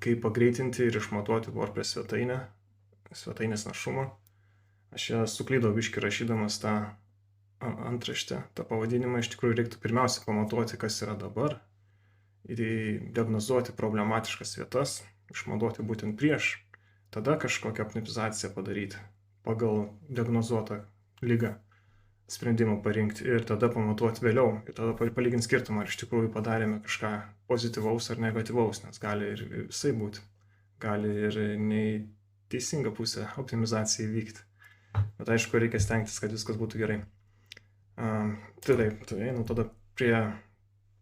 kaip pagreitinti ir išmatuoti WordPress svetainės našumą. Aš ją suklydau biškį rašydamas tą antraštę, tą pavadinimą. Iš tikrųjų reiktų pirmiausia pamatuoti, kas yra dabar, ir diagnozuoti problematiškas vietas, išmatuoti būtent prieš, tada kažkokią optimizaciją padaryti pagal diagnozuotą ligą, sprendimą parinkti ir tada pamatuoti vėliau. Ir tada palyginti skirtumą, ar iš tikrųjų padarėme kažką pozityvaus ar negatyvaus, nes gali ir visai būti. Gali ir neteisinga pusė optimizacija įvykti. Bet aišku, reikia stengtis, kad viskas būtų gerai. Tai taip, tai einu tada prie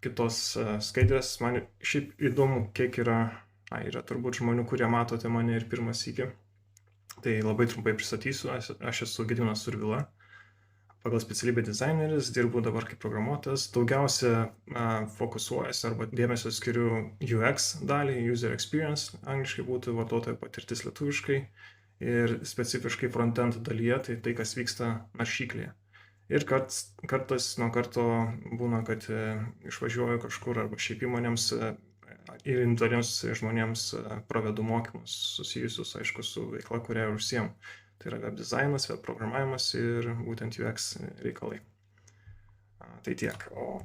kitos skaidrės. Man šiaip įdomu, kiek yra turbūt žmonių, kurie matote mane ir pirmą sykį. Tai labai trumpai pristatysiu. Aš esu Gediminas Survila. Pagal specialybę dizaineris, dirbu dabar kaip programuotojas. Daugiausia fokusuojasi arba dėmesio skiriu UX dalį, User Experience, angliškai būtų vartotojo patirtis lietuviškai, ir specifiškai frontend dalyje, tai kas vyksta naršyklėje. Ir kartas nuo karto būna, kad išvažiuoju kažkur arba šiaip įmonėms ir individualiems žmonėms pravedu mokymus susijusius, aišku, su veikla, kurią užsiemu. Tai yra web dizainas, web programavimas ir būtent UX reikalai. Tai tiek. O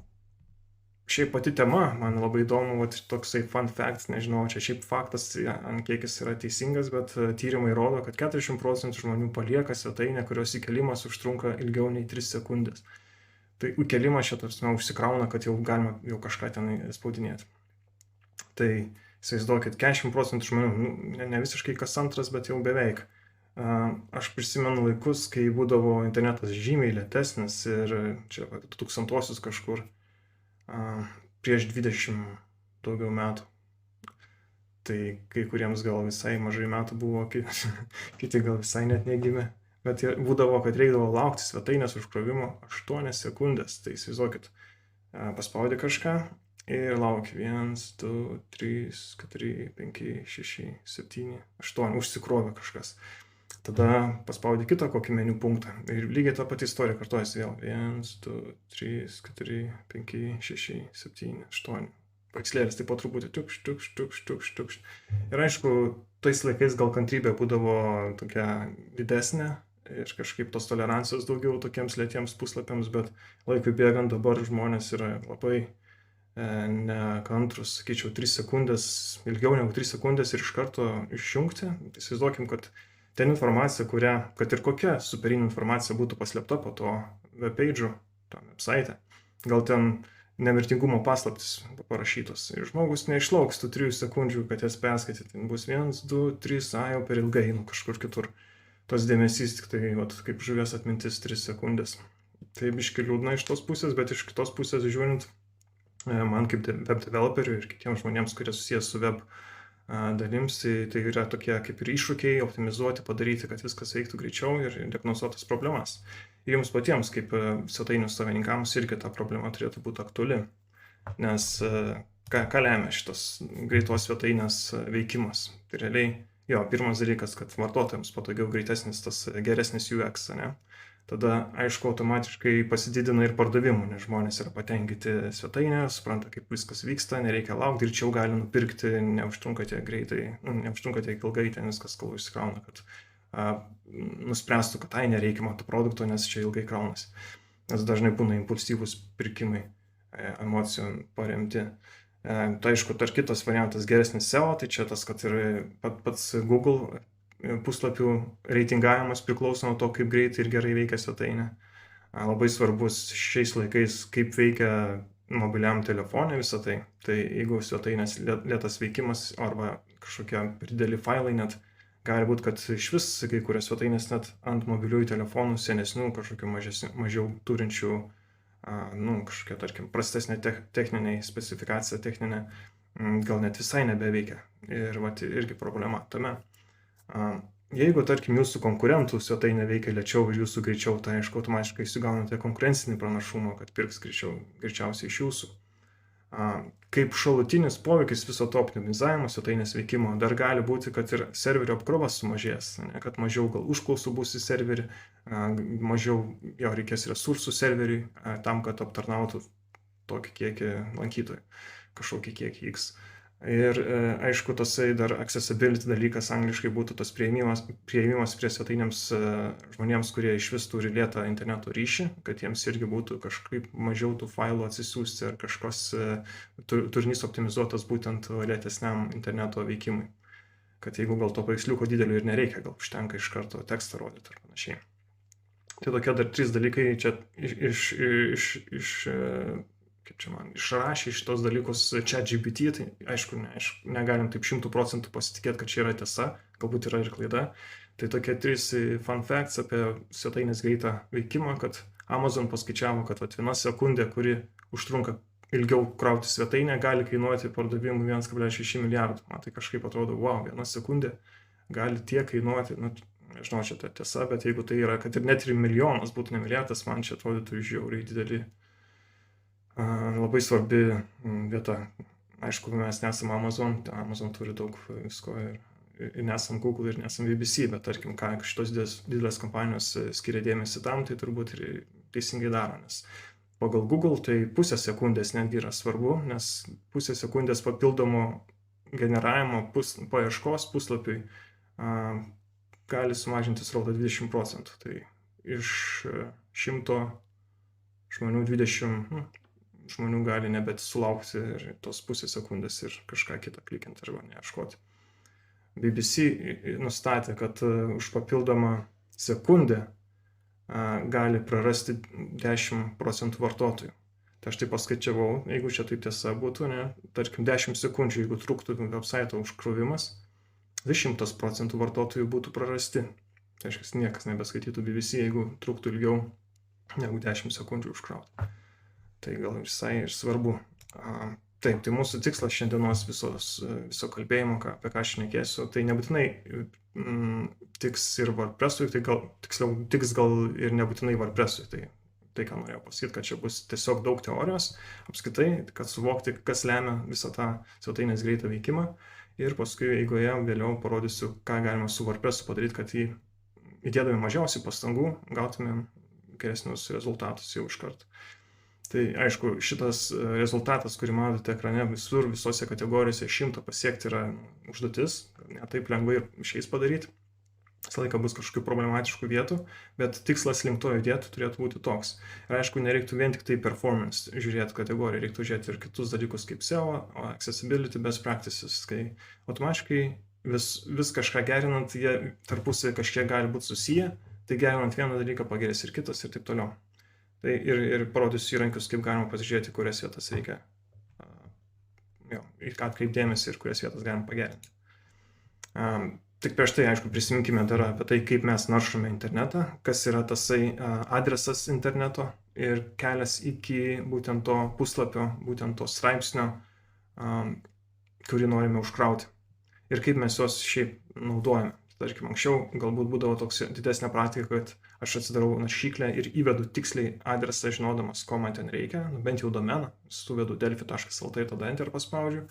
šiaip pati tema, man labai įdomu, toksai fun fact, nežinau, čia šiaip faktas, ant kiek jis yra teisingas, bet tyrimai rodo, kad 40% žmonių palieka svetainę, kurios įkelimas užtrunka ilgiau nei 3 sekundės. Tai įkelimas čia užsikrauna, kad jau galima jau kažką ten spaudinėti. Tai įsivaizduokit, 40% žmonių, ne visiškai kas antras, bet jau beveik. Aš prisimenu laikus, kai būdavo internetas žymiai lėtesnis ir čia 2000-osius kažkur, prieš 20 daugiau metų. Tai kai kuriems gal visai mažai metų buvo, kiti gal visai net negimė. Bet būdavo, kad reikdavo laukti svetainės užkrovimo 8 sekundės. Tai įsivaizduokit, paspaudi kažką ir lauki 1, 2, 3, 4, 5, 6, 7, 8, užsikrovė kažkas. Tada paspaudi kitą kokį meniu punktą ir lygiai tą patį istoriją kartuojasi vėl. 1, 2, 3, 4, 5, 6, 7, 8. Paveikslėlis taip po truputį tukš. Ir aišku, tais laikais gal kantrybė būdavo tokia didesnė ir kažkaip tos tolerancijos daugiau tokiems lėtiems puslapiams, bet laikui bėgant dabar žmonės yra labai nekantrus, sakyčiau, 3 sekundės, ilgiau negu 3 sekundės ir iš karto išjungti. Tai įsivaizduokim, kad ten informacija, kurią, kad ir kokia superinė informacija būtų paslėpta po to webpage'u, tam website, gal ten nemirtingumo paslaptis parašytos. Ir žmogus neišlauks tų 3 sekundžių, kad jas perskaityti. Ten bus 1, 2, 3, jau per ilgai, kažkur kitur. Tas dėmesys tik tai, kaip žuvies atmintis, 3 sekundės. Tai biški liūdna iš tos pusės, bet iš kitos pusės žiūrint, man kaip web developeriui ir kitiems žmonėms, kurie susijęs su web dalims, tai yra tokie kaip ir iššūkiai optimizuoti, padaryti, kad viskas veiktų greičiau ir diagnozuotas problemas. Ir jums patiems, kaip svetainių savininkams, irgi ta problema turėtų būti aktuali, nes ką lemia šitas greitos svetainės veikimas? Tai realiai, pirmas dalykas, kad vartotojams patogiau, greitesnis, tas geresnis UX, ne? Tada, aišku, automatiškai pasididina ir pardavimų, nes žmonės yra patenkinti svetainę, supranta, kaip viskas vyksta, nereikia laukti, greičiau gali nupirkti, neužtrunka tiek greitai, neužtrunka tiek ilgai, ten viskas kol išsikrauna, kad nuspręstų, kad nereikia man to produkto, nes čia ilgai kraunasi. Nes dažnai būna impulsyvūs pirkimai, emocijom paremti. Tai aišku, dar kitas variantas geresnis SEO, tai čia tas, kad ir pats Google puslapių reitingavimas priklauso nuo to, kaip greitai ir gerai veikia svetainė. Labai svarbus šiais laikais, kaip veikia mobiliam telefonė visą tai. Tai jeigu svetainės lėtas veikimas arba kažkokie dideli failai net, gali būti, kad iš vis kai kurios svetainės net ant mobiliųjų telefonų senesnių, kažkokių mažiau turinčių, kažkokia, tarkim, prastesnė techninė specifikacija, techninė, gal net visai nebeveikia. Ir irgi problema tame. Jeigu, tarkim, jūsų konkurentų svetainė veikia lėčiau ir jūsų greičiau, tai aišku, automatiškai įsigaunate konkurencinį pranašumą, kad pirks greičiausiai iš jūsų. Kaip šalutinis poveikis viso to optimizavimo, svetainės veikimo, dar gali būti, kad ir serverio apkrova sumažės, kad mažiau gal užklausų bus į serverį, mažiau reikės resursų serveriui tam, kad aptarnautų tokį kiekį lankytojų, kažkokį kiekį X. Ir aišku, tasai dar accessibility dalykas angliškai būtų tas priėjimas prie svetainėms žmonėms, kurie iš vis turi lėtą interneto ryšį, kad jiems irgi būtų kažkaip mažiau tų failų atsisiųsti ar kažkas turinys optimizuotas būtent lėtesniam interneto veikimui. Kad jeigu gal to paveiksliuko didelio ir nereikia, gal užtenka iš karto tekstą rodyti ar panašiai. Tai tokie dar 3 dalykai čia kaip čia man išrašė šitos dalykus ChatGPT, tai aišku, negalim taip 100% pasitikėti, kad čia yra tiesa, galbūt yra ir klaida. Tai tokie 3 fun facts apie svetainės greitą veikimą, kad Amazon paskaičiavo, kad 1 sekundė, kuri užtrunka ilgiau krauti svetainę, gali kainuoti pardavimų 1,6 milijardų. Man tai kažkaip atrodo, wow, 1 sekundė gali tiek kainuoti, nežinau, čia ta tiesa, bet jeigu tai yra, kad ir net ir milijonas būtų ne milijardas, man čia atrodytų žiauriai didelį, labai svarbi vieta. Aišku, mes nesam Amazon, Amazon turi daug visko ir nesam Google ir nesam BBC, bet tarkim, ką šitos didelės kompanijos skiria dėmesį tam, tai turbūt ir teisingai daro, nes pagal Google tai pusę sekundės netgi yra svarbu, nes pusę sekundės papildomo generavimo paieškos puslapiui gali sumažinti srautą 20%. Tai iš 100 žmonių 20 žmonių gali nebet sulaukti ir tos pusės sekundės ir kažką kitą klikinti arba neieškoti. BBC nustatė, kad už papildomą sekundę gali prarasti 10% vartotojų. Tai aš taip paskaičiavau, jeigu čia taip tiesa būtų, tarkim 10 sekundžių, jeigu truktų website užkrovimas, 100% vartotojų būtų prarasti. Tai aiškiai, niekas nebeskaitytų BBC, jeigu truktų ilgiau negu 10 sekundžių užkrauti. Tai gal visai ir svarbu. Taip, tai mūsų tikslas šiandienos viso kalbėjimo, apie ką aš šnekėsiu, tai nebūtinai tiks ir WordPress'ui, tai tiksliau tiks gal ir nebūtinai WordPress'ui. Tai ką norėjau pasakyti, kad čia bus tiesiog daug teorijos, apskritai, kad suvokti, kas lemia visą tą svetainės greitą veikimą. Ir paskui eigoje vėliau parodysiu, ką galima su WordPress'u padaryti, kad jį įdėdami mažiausiai pastangų gautumėm geresnius rezultatus jau iš karto. Tai aišku, šitas rezultatas, kurį matote ekrane visur, visose kategorijose 100 pasiekti yra užduotis, ne taip lengvai ir išeis padaryti. Visą laiką bus kažkokių problematiškų vietų, bet tikslas link to judėti turėtų būti toks. Ir aišku, nereiktų vien tik tai performance žiūrėti kategoriją, reiktų žiūrėti ir kitus dalykus kaip SEO, accessibility, best practices, kai automatiškai vis kažką gerinant, jie tarpusai kažkiek gali būti susiję, tai gerinant vieną dalyką pagerės ir kitas ir taip toliau. Tai ir parodysiu įrankius, kaip galima pasižiūrėti, kurias vietas reikia, į ką atkreipdėmėsi ir kurias vietas galima pagerinti. Tik prieš tai, aišku, prisiminkime dar apie tai, kaip mes naršome internetą, kas yra tasai adresas interneto ir kelias iki būtent to puslapio, būtent to straipsnio, kurį norime užkrauti. Ir kaip mes juos šiaip naudojame. Tarkim, anksčiau galbūt būdavo toks didesnė praktika, kad aš atsidarau naršyklę ir įvedu tiksliai adresą, žinodamas, ko man ten reikia, bent jau domeną, suvedu delfi.lt ir tada enter paspaudžiu.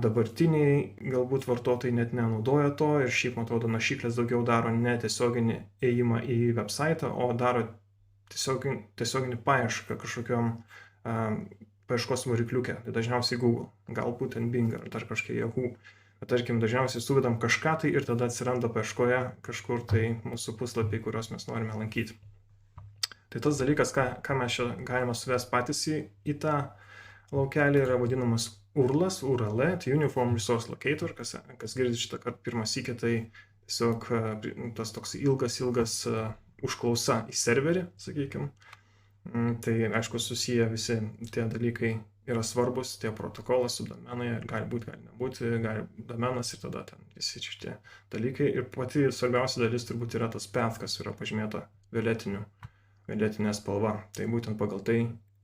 Dabartiniai galbūt vartotojai net nenaudoja to ir šiaip, man atrodo, naršyklės daugiau daro ne tiesioginį ėjimą į website, o daro tiesioginį paiešką kažkokiam paieškos varikliuke. Tai dažniausiai Google, galbūt Bing ar dar kažkiek Yahoo. Bet tarkim, dažniausiai suvedam kažką tai ir tada atsiranda paieškoje kažkur tai mūsų puslapiai, kuriuos mes norime lankyti. Tai tas dalykas, ką mes čia galime suvesti patys į tą laukelį, yra vadinamas URLas, URL, tai Uniform Resource Locator, kas girdi šitą kartą pirmą sykį, tai tiesiog tas toks ilgas užklausa į serverį, sakykime. Tai aišku, susiję visi tie dalykai yra svarbus, tie protokolas su domenai, gali būti, gali nebūti, gali domenas ir tada ten visi šitie dalykai. Ir pati svarbiausia dalis turbūt yra tas path, kas yra pažymėta violetinė spalva. Tai būtent pagal tai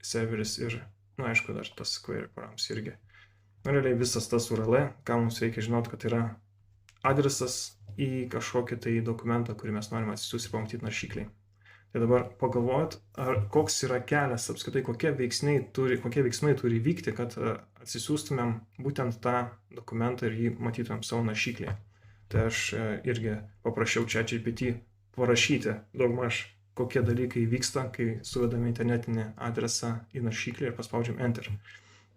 serveris ir, aišku, dar tas query params irgi. Realiai visas tas URL, ką mums reikia žinoti, kad yra adresas į kažkokį tai dokumentą, kurį mes norime atsisiųsti pamatyti naršykliai. Tai dabar pagalvojot, koks yra kelias, apskritai, kokie veiksmai turi vykti, kad atsisiųstumėm būtent tą dokumentą ir jį matytumėm savo naršyklėje. Tai aš irgi paprašiau ChatGPT parašyti daugmaž, kokie dalykai vyksta, kai suvedame internetinį adresą į naršyklę ir paspaudžiam Enter.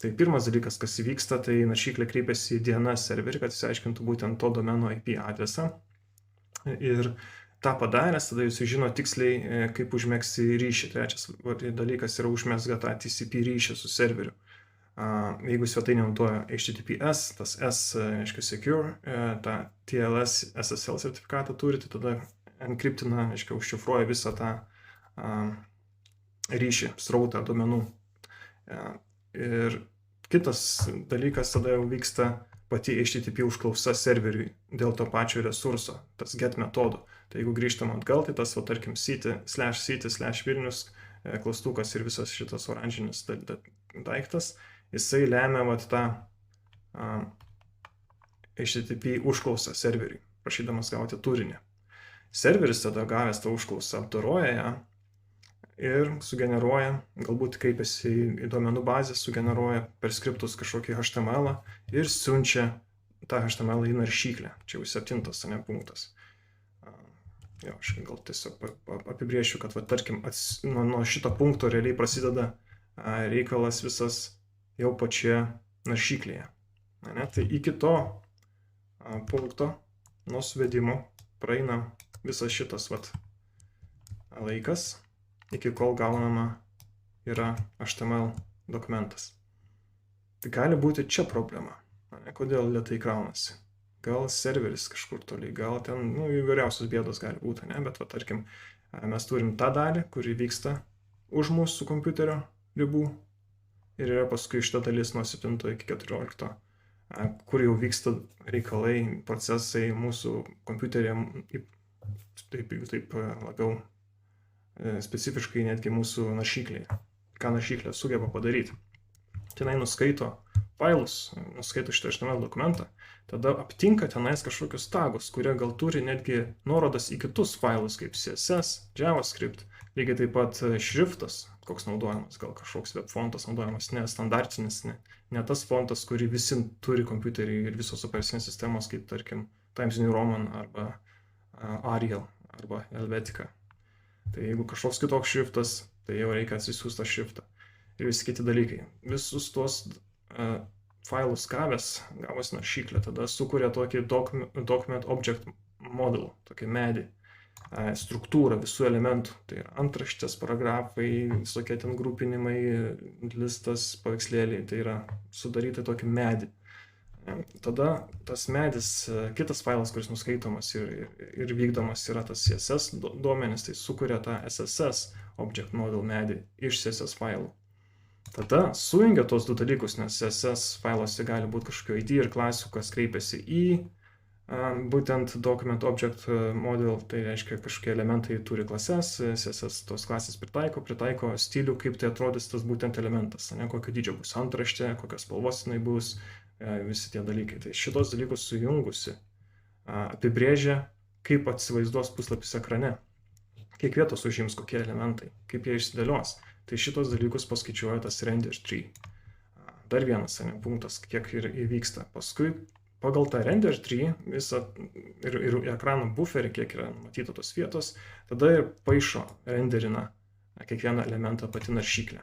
Tai pirmas dalykas, kas įvyksta, tai naršyklė kreipiasi į DNS serverį, kad išsiaiškintų būtent to domeno IP adresą. Ir tą padaręs, tada jūs žino tiksliai, kaip užmegzti ryšį. Trečias dalykas yra užmezga tą TCP ryšį su serveriu. Jeigu svetainė naudoja HTTPS, tas S reiškia secure, tą TLS SSL sertifikatą turi, tai tada enkriptina, reiškia, užšifruoja visą tą ryšį, srautą duomenų. Ir kitas dalykas tada jau vyksta pati HTTP užklausa serveriui dėl to pačio resurso, tas get metodu. Tai jeigu grįžtam atgal, tai tas, tarkim, city/vilnius klaustukas ir visas šitas oranžinis daiktas, jisai lemia tą HTTP užklausą serveriui, prašydamas gauti turinį. Serveris tada gavęs tą užklausą apdoroja ją ir sugeneruoja, galbūt kreipiasi į duomenų bazę, sugeneruoja per skriptus kažkokį HTML ir siunčia tą HTML į naršyklę. Čia jau 7 punktas. Jo, aš gal tiesiog apibrėšiu, kad, tarkim, nuo šito punkto realiai prasideda reikalas visas jau pačioje naršyklėje. Tai iki to punkto nuo suvedimo praeina visas šitas laikas, iki kol gaunama yra HTML dokumentas. Tai gali būti čia problema. Kodėl lėtai kraunasi? Gal serveris kažkur toliai, gal ten įvairiausios bėdos gali būti, bet, tarkim, mes turim tą dalį, kuri vyksta už mūsų kompiuterio ribų ir yra paskui šita dalis nuo 7 iki 14, kur jau vyksta reikalai, procesai mūsų kompiuterėje, taip labiau specifiškai netgi mūsų naršyklėje, ką naršyklė sugeba padaryti. Tenai nuskaito failus, nuskaito šitą HTML dokumentą, tada aptinka tenais kažkokius tagus, kurie gal turi netgi nuorodas į kitus failus, kaip CSS, JavaScript, lygiai taip pat šriftas, koks naudojamas, gal kažkoks web fontas naudojamas, ne standartinis, ne tas fontas, kurį visi turi kompiuterį ir visos operacinės sistemos, kaip, tarkim, Times New Roman arba Arial arba Helvetica. Tai jeigu kažkoks kitoks šriftas, tai jau reikia atsisiųsti tą šriftą. Ir visi kiti dalykai. Visus tuos failus gavęs naršyklę, tada sukuria tokį document object model, tokį medį, struktūrą visų elementų. Tai yra antraštės, paragrafai, visokie ten grupinimai, listas, paveikslėliai. Tai yra sudaryti tokį medį. Tada tas medis, kitas failas, kuris nuskaitomas ir vykdomas yra tas CSS duomenis, tai sukuria tą SSS object model medį iš CSS failų. Tada sujungia tos du dalykus, nes CSS failuose gali būti kažkokio ID ir klasių, kas kreipiasi į būtent document object model, tai reiškia kažkokie elementai turi klases, CSS tos klasės pritaiko stilių, kaip tai atrodys tas būtent elementas, kokio dydžio bus antraštė, kokios spalvos jinai bus, visi tie dalykai. Tai šitos dalykus sujungusi apibrėžia, kaip atsivaizduos puslapis ekrane, kiek vietos užims kokie elementai, kaip jie išsidėlios. Tai šitos dalykus paskaičiuoja tas render tree. Dar vienas punktas, kiek ir įvyksta. Paskui pagal tą render tree visą ir ekrano buferį, kiek yra numatyta tos vietos, tada ir paišo, renderina kiekvieną elementą pati naršyklė.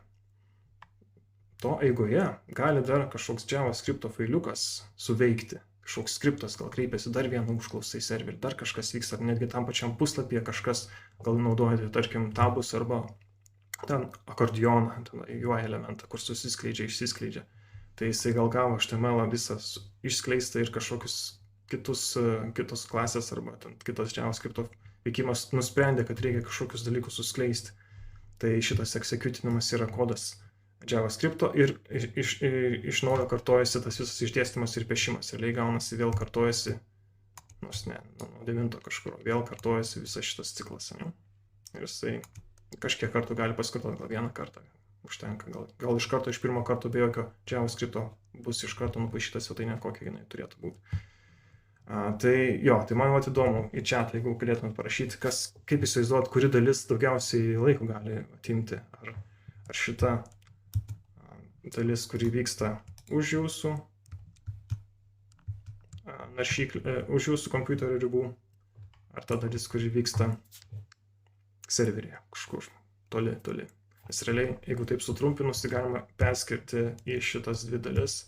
To eigoje gali dar kažkoks JavaScript failiukas suveikti. Kažkoks skriptas gal kreipiasi dar vieną užklausą į serverį, dar kažkas vyksta, netgi tam pačiam puslapyje kažkas gal naudojate, tarkim, tabus arba ten akordioną, UI elementą, kur susiskleidžia, išsiskleidžia. Tai jisai gal gavo HTML visą išskleistą ir kažkokius kitos klasės arba kitas JavaScript veikimas nusprendė, kad reikia kažkokius dalykus suskleisti. Tai šitas executinimas yra kodas JavaScripto ir iš naujo kartojasi tas visas išdėstymas ir piešimas. Realiai gaunasi vėl kartojasi, nors ne, nuo 9 kažkur, vėl kartojasi visas šitas ciklas. Ir jisai kažkiek kartų gali pasikartoti, gal vieną kartą užtenka, gal iš karto, iš pirmo karto be jokio JavaScripto bus iš karto nupaišyta svetainė, kokia jinai turėtų būti. Tai man įdomu į chatą, jeigu galėtumėt parašyti, kaip įsivaizduot, kuri dalis daugiausiai laiko gali atimti. Ar šita dalis, kuri vyksta už jūsų už jūsų kompiuterio ribų, ar ta dalis, kuri vyksta serveryje kažkur toli. Nes realiai, jeigu taip sutrumpinus, tai galima perskirti į šitas dvi dalis.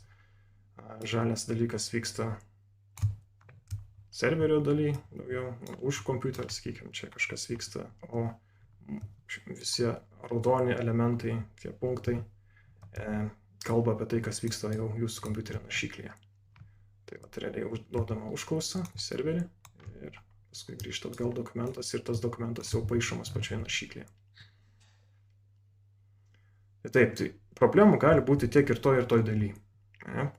Žalias dalykas vyksta serverio daly, daugiau už kompiuterio, sakykime, čia kažkas vyksta, o visi raudoni elementai, tie punktai, kalba apie tai, kas vyksta jau jūsų kompiuterio naršyklėje. Tai vat realiai duodama užklausa į serverį ir paskui grįžta atgal dokumentas ir tas dokumentas jau paišomas pačioje naršyklėje. Taip, tai problemų gali būti tiek ir toj daly.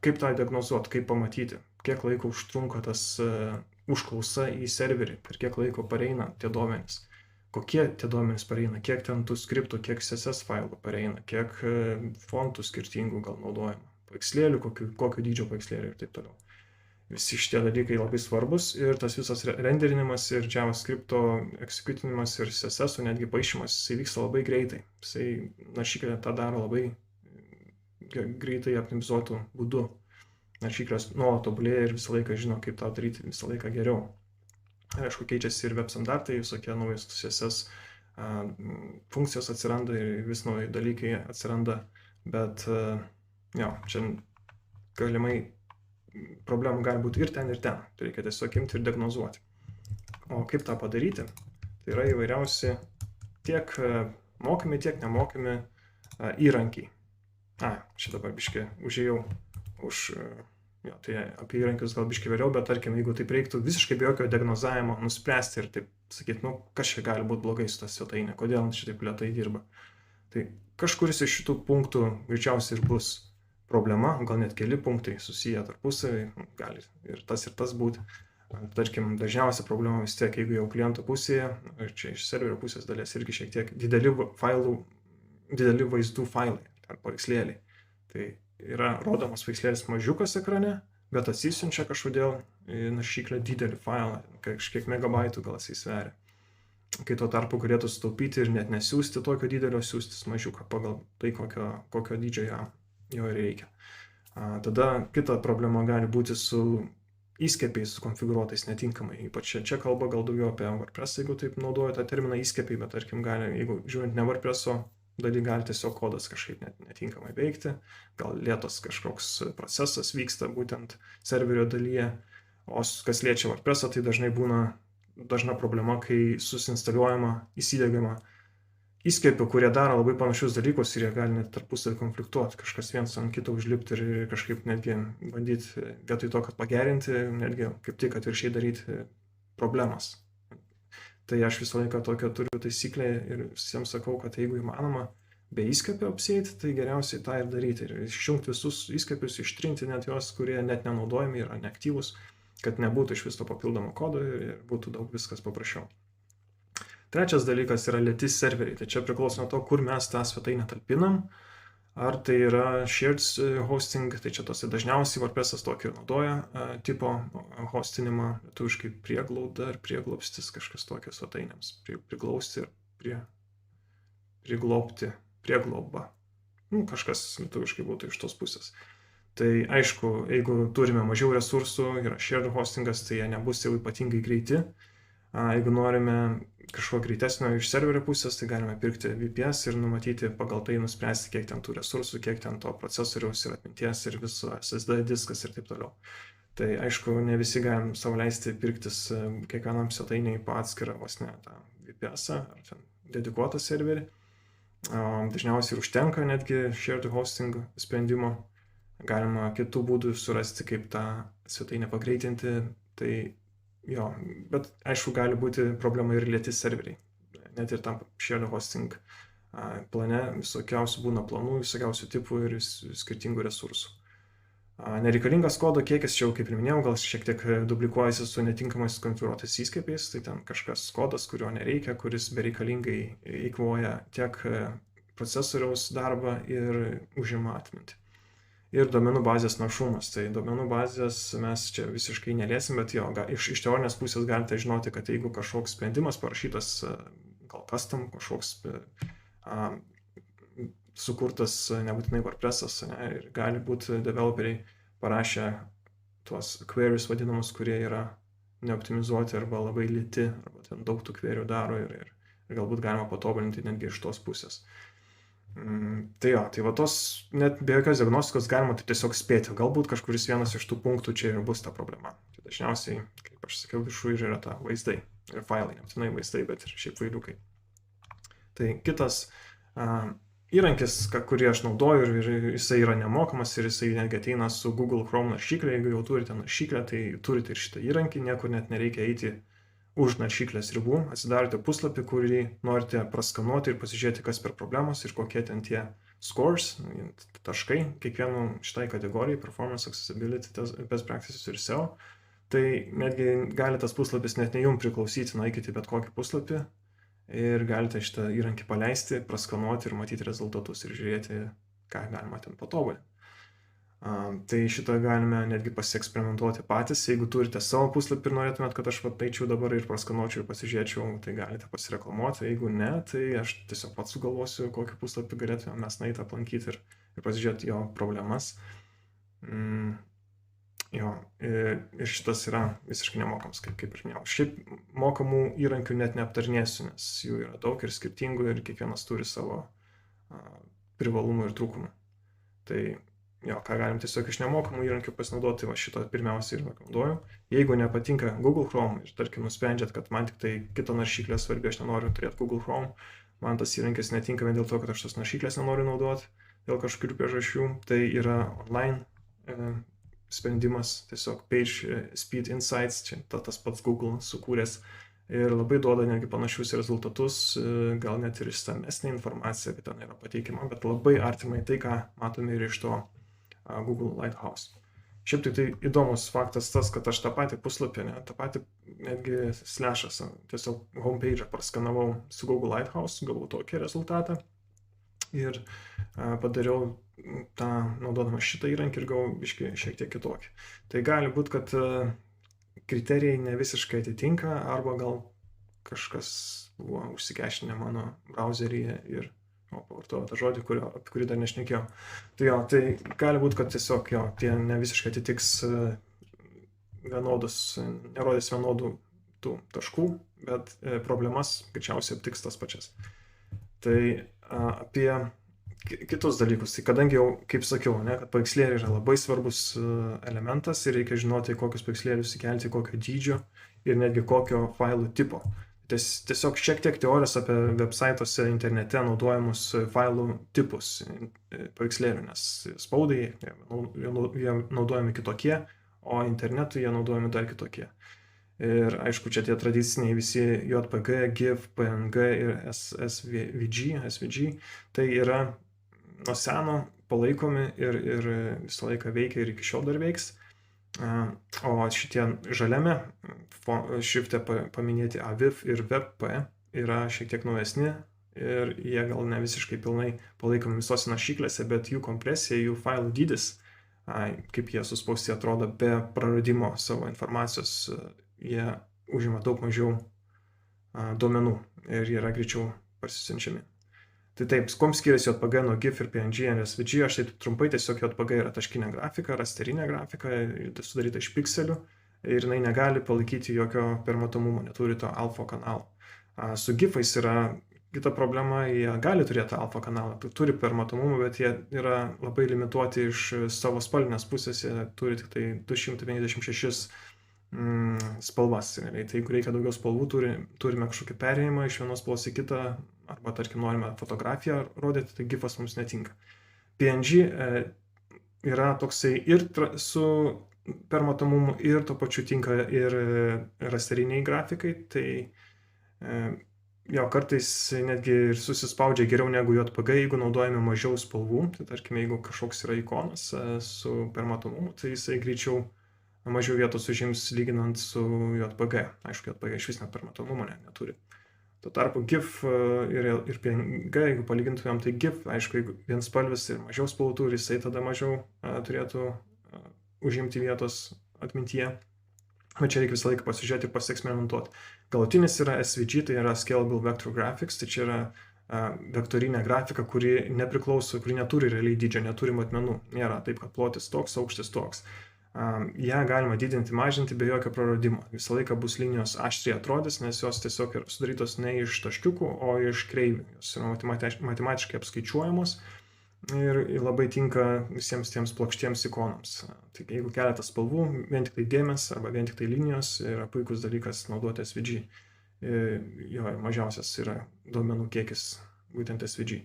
Kaip tą diagnozuoti, kaip pamatyti, kiek laiko užtrunka tas užklausa į serverį, per kiek laiko pareina tie duomenys, kokie tie duomenys pareina, kiek ten tų skriptų, kiek CSS failų pareina, kiek fontų skirtingų gal naudojama, paveikslėlių, kokio dydžio paveikslėlių ir taip toliau. Visi šitie dalykai labai svarbus ir tas visas renderinimas ir JavaScript'o executinimas ir CSS netgi paišymas, jisai vyksta labai greitai. Jisai naršyklė tą daro labai greitai optimizuotų būdų. Naršyklės nuolat tobulėja ir visą laiką žino, kaip tą daryti visą laiką geriau. Ir aišku, keičiasi ir web standartai, visokie naujos CSS funkcijos atsiranda ir vis nauji dalykai atsiranda, bet jo, čia galimai problemų gali būti ir ten, ir ten. Tai reikia tiesiog imti ir diagnozuoti. O kaip tą padaryti? Tai yra įvairiausi tiek mokami, tiek nemokami įrankiai. Čia dabar biškį užėjau už... Jo, tai apie įrankius gal biškį vėliau, bet tarkim, jeigu taip reiktų visiškai be jokio diagnozavimo nuspręsti ir taip sakyti, kas čia gali būti blogai su ta svetainė, kodėl šitaip lėtai dirba. Tai kažkuris iš šitų punktų greičiausiai ir bus problema, gal net keli punktai susiję tarpusavį, gali ir tas būti. Tarkim, dažniausia problema vis tiek, jeigu jau kliento pusėje, ir čia iš serverio pusės dalies irgi šiek tiek dideli vaizdų failai, ar paveikslėliai. Tai yra rodomas paveikslėlis mažiukas ekrane, bet atsisiunčia kažkodėl į naršyklę didelį failą, kažkiek megabaitų gal jisai sveria. Kai tuo tarpu galėtų sutaupyti ir net nesiųsti tokio didelio, siųstis mažiuką pagal tai, kokio dydžio jo reikia. Tada kita problema gali būti su įskiepiais sukonfigūruotais netinkamai. Ypač čia kalba gal daugiau apie WordPress, jeigu taip naudoju tą terminą įskiepiai, bet tarkim, jeigu žiūrint ne WordPress'o daly, gali tiesiog kodas kažkaip netinkamai veikti, gal lėtas kažkoks procesas vyksta būtent serverio dalyje, o kas liečia WordPress'ą, tai dažnai būna dažna problema, kai susinstaliuojama, įsidiegiama įskiepių, kurie daro labai panašius dalykus ir jie gali net tarpusavį konfliktuoti, kažkas viens ant kito užlipti ir kažkaip netgi bandyti vietoj to, kad pagerinti, netgi kaip tik atvirkščiai daryti problemas. Tai aš visą laiką tokią turiu taisyklę ir visiems sakau, kad jeigu įmanoma be įskiepio apsieiti, tai geriausiai tą ir daryti. Ir išjungti visus įskiepius, ištrinti net juos, kurie net nenaudojami, yra neaktyvūs, kad nebūtų iš viso papildomo kodo ir būtų daug viskas paprasčiau. Trečias dalykas yra lėti serveriai. Tai čia priklauso nuo to, kur mes tą svetainę talpinam. Ar tai yra shared hosting, tai čia tos dažniausiai WordPress'as tokį naudoja tipo hostinimą, lietuviškai prieglauda ar prieglobstis, kažkas tokio svetainėms. Priglausti ir priglobti, priegloba. Kažkas lietuviškai būtų iš tos pusės. Tai aišku, jeigu turime mažiau resursų, yra shared hostingas, tai jie nebus jau ypatingai greiti. Jeigu norime kažko greitesnio iš serverio pusės, tai galime pirkti VPS ir numatyti pagal tai nuspręsti, kiek ten tų resursų, kiek ten to procesoriaus ir atminties ir viso SSD diskas ir taip toliau. Tai aišku, ne visi galim savo leisti pirktis kiekvienam svetainiai po atskirą vos ne tą VPS-ą ar ten dedikuotą serverį. Dažniausiai ir užtenka netgi shared hosting sprendimo. Galima kitų būdų surasti, kaip tą svetainę pagreitinti. Tai jo, bet aišku, gali būti problema ir lėti serveriai. Net ir tam shared hosting plane visokiausių būna planų, visokiausių tipų ir skirtingų resursų. Nereikalingas kodo kiekis, čia jau kaip ir minėjau, gal šiek tiek duplikuojasi su netinkamais konfigūruotais įskiepiais, tai ten kažkas kodas, kurio nereikia, kuris bereikalingai eikvoja tiek procesoriaus darbą ir užima atmintį. Ir duomenų bazės našumas. Tai duomenų bazės mes čia visiškai neliesim, bet jo, iš teorinės pusės galite žinoti, kad jeigu kažkoks sprendimas parašytas, gal custom, kažkoks sukurtas nebūtinai WordPress'as, ir gali būti developeriai parašę tuos queries vadinamus, kurie yra neoptimizuoti arba labai lėti, arba ten daug tų queryų daro ir galbūt galima patobulinti netgi iš tos pusės. Tai jo, tai va tos net be jokios diagnostikos galima tai tiesiog spėti. Galbūt kažkuris vienas iš tų punktų čia ir bus ta problema. Tai dažniausiai, kaip aš sakiau, viršų ir yra ta vaizdai. Ir failai, nebūtinai vaizdai, bet ir šiaip failiukai. Tai kitas įrankis, kurį aš naudoju ir jisai yra nemokamas ir jisai netgi ateina su Google Chrome naršyklė. Jeigu jau turite naršyklę, tai turite ir šitą įrankį, niekur net nereikia eiti už naršyklės ribų, atsidarote puslapį, kurį norite praskanuoti ir pasižiūrėti, kas per problemos ir kokie ten tie scores, taškai, kiekvienų šitai kategorijai, performance, accessibility, best practices ir SEO. Tai netgi gali tas puslapis net ne jums priklausyti, nueikite bet kokį puslapį ir galite šitą įrankį paleisti, praskanuoti ir matyti rezultatus ir žiūrėti, ką galima ten patobulinti. Tai šitą galime netgi pasieksperimentuoti patys. Jeigu turite savo puslapį ir norėtumėt, kad aš eičiau dabar ir praskanuočiau ir pasižiūrėčiau, tai galite pasireklamuoti. Jeigu ne, tai aš tiesiog pats sugalvosiu, kokį puslapį galėtume mes nueiti aplankyti ir pasižiūrėti jo problemas. Jo, ir šitas yra visiškai nemokamas, kaip ir minėjau. Šiaip mokamų įrankių net neaptarnėsiu, nes jų yra daug ir skirtingų ir kiekvienas turi savo privalumų ir trūkumų. Tai jo, ką galim tiesiog iš nemokamų įrankių pasinaudoti, va šito pirmiausiai ir rekomenduoju. Jeigu nepatinka Google Chrome ir tarkim nusprendžiat, kad man tik tai kita naršyklė svarbi, aš nenoriu turėti Google Chrome, man tas įrankis netinka vien dėl to, kad aš tos naršyklės nenoriu naudoti dėl kažkokių priežasčių, tai yra online sprendimas, tiesiog Page Speed Insights, čia tas pats Google sukūręs ir labai duoda netgi panašius rezultatus, gal net ir išsamesnė informacija, kad ten yra pateikima, bet labai artimai tai, ką matome ir iš to Google Lighthouse. Šiaip tai įdomus faktas tas, kad aš tą patį puslapį, tą patį netgi slash'as, tiesiog homepage'ą praskanavau su Google Lighthouse, gavau tokį rezultatą ir padariau tą naudodamas šitą įrankį ir gavau šiek tiek kitokį. Tai gali būti, kad kriterijai ne visiškai atitinka arba gal kažkas buvo užsikešinę mano browseryje ir pavartojau tą žodį, apie kurį dar nešnekėjau. Tai jo, tai gali būti, kad tiesiog jo, tie ne visiškai atitiks vienodus, nerodys vienodų tų taškų, bet problemas greičiausiai aptiks tas pačias. Tai apie kitus dalykus, tai kadangi jau, kaip sakiau, kad paveikslėliai yra labai svarbus elementas ir reikia žinoti, kokius paveikslėlius įkelti, kokio dydžio ir netgi kokio failų tipo. Tiesiog šiek tiek teorijos apie websaituose internete naudojamus failų tipus paveikslėlių, nes spaudai jie naudojami kitokie, o internetui jie naudojami dar kitokie. Ir aišku, čia tie tradiciniai visi JPG, GIF, PNG ir SVG, tai yra nuo seno palaikomi ir visą laiką veikia ir iki šiol dar veiks. O šitie žaliame šrifte paminėti AVIF ir WebP yra šiek tiek naujesni ir jie gal ne visiškai pilnai palaikomi visose naršyklėse, bet jų kompresija, jų failų dydis, kaip jie suspausti atrodo be praradimo savo informacijos, jie užima daug mažiau duomenų ir jie yra greičiau parsisiunčiami. Tai taip, kuom skiriasi JPG nuo GIF ir PNG ir SVG, aš taip trumpai tiesiog JPG yra taškinė grafika, rasterinė grafika, sudaryta iš pikselių ir jinai negali palaikyti jokio permatomumo, neturi to alfa kanalo. Su GIFais yra kita problema, jie gali turėti alfa kanalą, turi permatomumą, bet jie yra labai limituoti iš savo spalvinės pusės, jie turi tik tai 256 spalvas. Tai jeigu reikia daugiau spalvų, turime kažkokį perėjimą iš vienos spalvos į kitą, arba tarkim norime fotografiją rodyti, tai GIFas mums netinka. PNG yra toksai ir su permatomumu ir tuo pačiu tinka ir rasteriniai grafikai, tai jo kartais netgi ir susispaudžia geriau negu JPG, jeigu naudojame mažiau spalvų, tai tarkim jeigu kažkoks yra ikonas su permatomumu, tai jisai greičiau mažiau vietos užims lyginant su JPG. Aišku, JPG iš vis net permatomumo neturi. Tuo tarpu GIF ir PNG, jeigu palygintumėm, tai GIF, aišku, jeigu vienspalvis ir mažiau spalvų turi, jisai tada mažiau turėtų užimti vietos atmintyje. Bet čia reikia visą laiką pasižiūrėti ir pasieksperimentuoti. Galutinis yra SVG, tai yra Scalable Vector Graphics, tai čia yra vektorinė grafika, kuri nepriklauso, kuri neturi realiai dydžio, neturi matmenų. Nėra taip, kad plotis toks, aukštis toks. ją galima didinti, mažinti be jokio praradimo. Visą laiką bus linijos aštriai atrodys, nes jos tiesiog yra sudarytos ne iš taškiukų, o iš kreivių. Jos yra matematiškai apskaičiuojamos ir labai tinka visiems tiems plokštiems ikonams. Tai jeigu keletas spalvų, vien tik tai dėmės arba vien tik tai linijos yra puikus dalykas naudoti SVG. Jo mažiausias yra duomenų kiekis būtent SVG.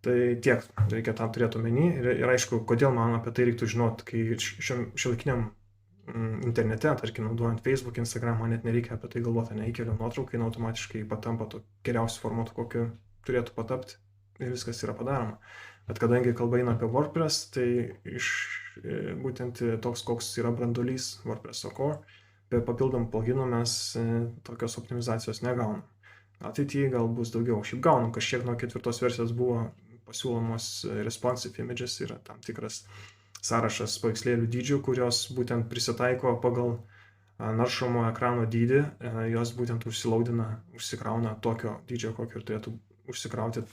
Tai tiek reikia tam turėti omeny ir aišku, kodėl man apie tai reiktų žinoti, kai šiuolaikiniam internete, tarkim, naudojant Facebook, Instagram, man net nereikia apie tai galvoti, neįkeliu nuotraukai, automatiškai patampa to geriausiu formatu, kokiu turėtų patapti ir viskas yra padaroma. Bet kadangi kalba eina apie WordPress, tai iš būtent toks, koks yra branduolys WordPress Core, be papildomų pluginų mes tokios optimizacijos negaunam. Ateityje gal bus daugiau. Šiaip gaunam, kažkiek nuo 4 versijos buvo pasiūlomos responsive images, yra tam tikras sąrašas paveikslėlių dydžių, kurios būtent prisitaiko pagal naršomo ekrano dydį, jos būtent užsikrauna tokio dydžio, kokio ir turėtų užsikrauti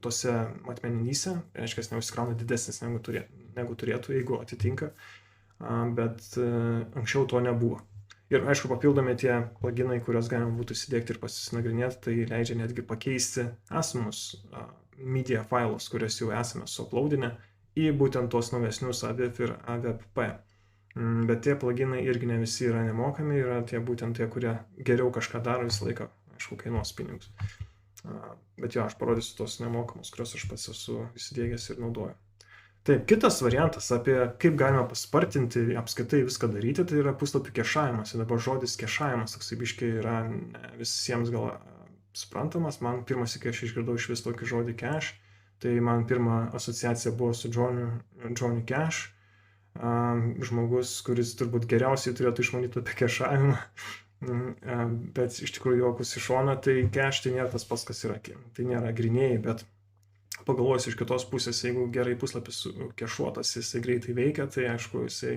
tose matmeninyse, reiškia, neužsikrauna didesnis negu turėtų, jeigu atitinka, bet anksčiau to nebuvo. Ir aišku, papildomi tie pluginai, kuriuos galima būtų įsidėkti ir pasisinagrinėti, tai leidžia netgi pakeisti esamus media failus, kuriuos jau esame suuploadinę, į būtent tos naujesnius AVIF ir AVP. Bet tie pluginai irgi ne visi yra nemokami, yra būtent tie, kurie geriau kažką daro, visą laiką, aišku, kainuos pinigus. Bet jo, aš parodysiu tos nemokamus, kuriuos aš pats esu įsidėgęs ir naudoju. Taip, kitas variantas apie kaip galima paspartinti apskaitai viską daryti, tai yra puslapių kešavimas. Ir dabar žodis kešavimas toksai biškiai yra visiems gal suprantamas. Man pirmas, kai aš išgirdau iš vis tokį žodį cache, tai man pirma asociacija buvo su Johnny Cash, žmogus, kuris turbūt geriausiai turėtų išmanyti apie kešavimą. Bet iš tikrųjų jokus iš šono, tai cache tai nėra tas pats, kas yra. Tai nėra grinėjai, bet pagalvojus iš kitos pusės, jeigu gerai puslapis kešuotas, jisai greitai veikia, tai aišku, jisai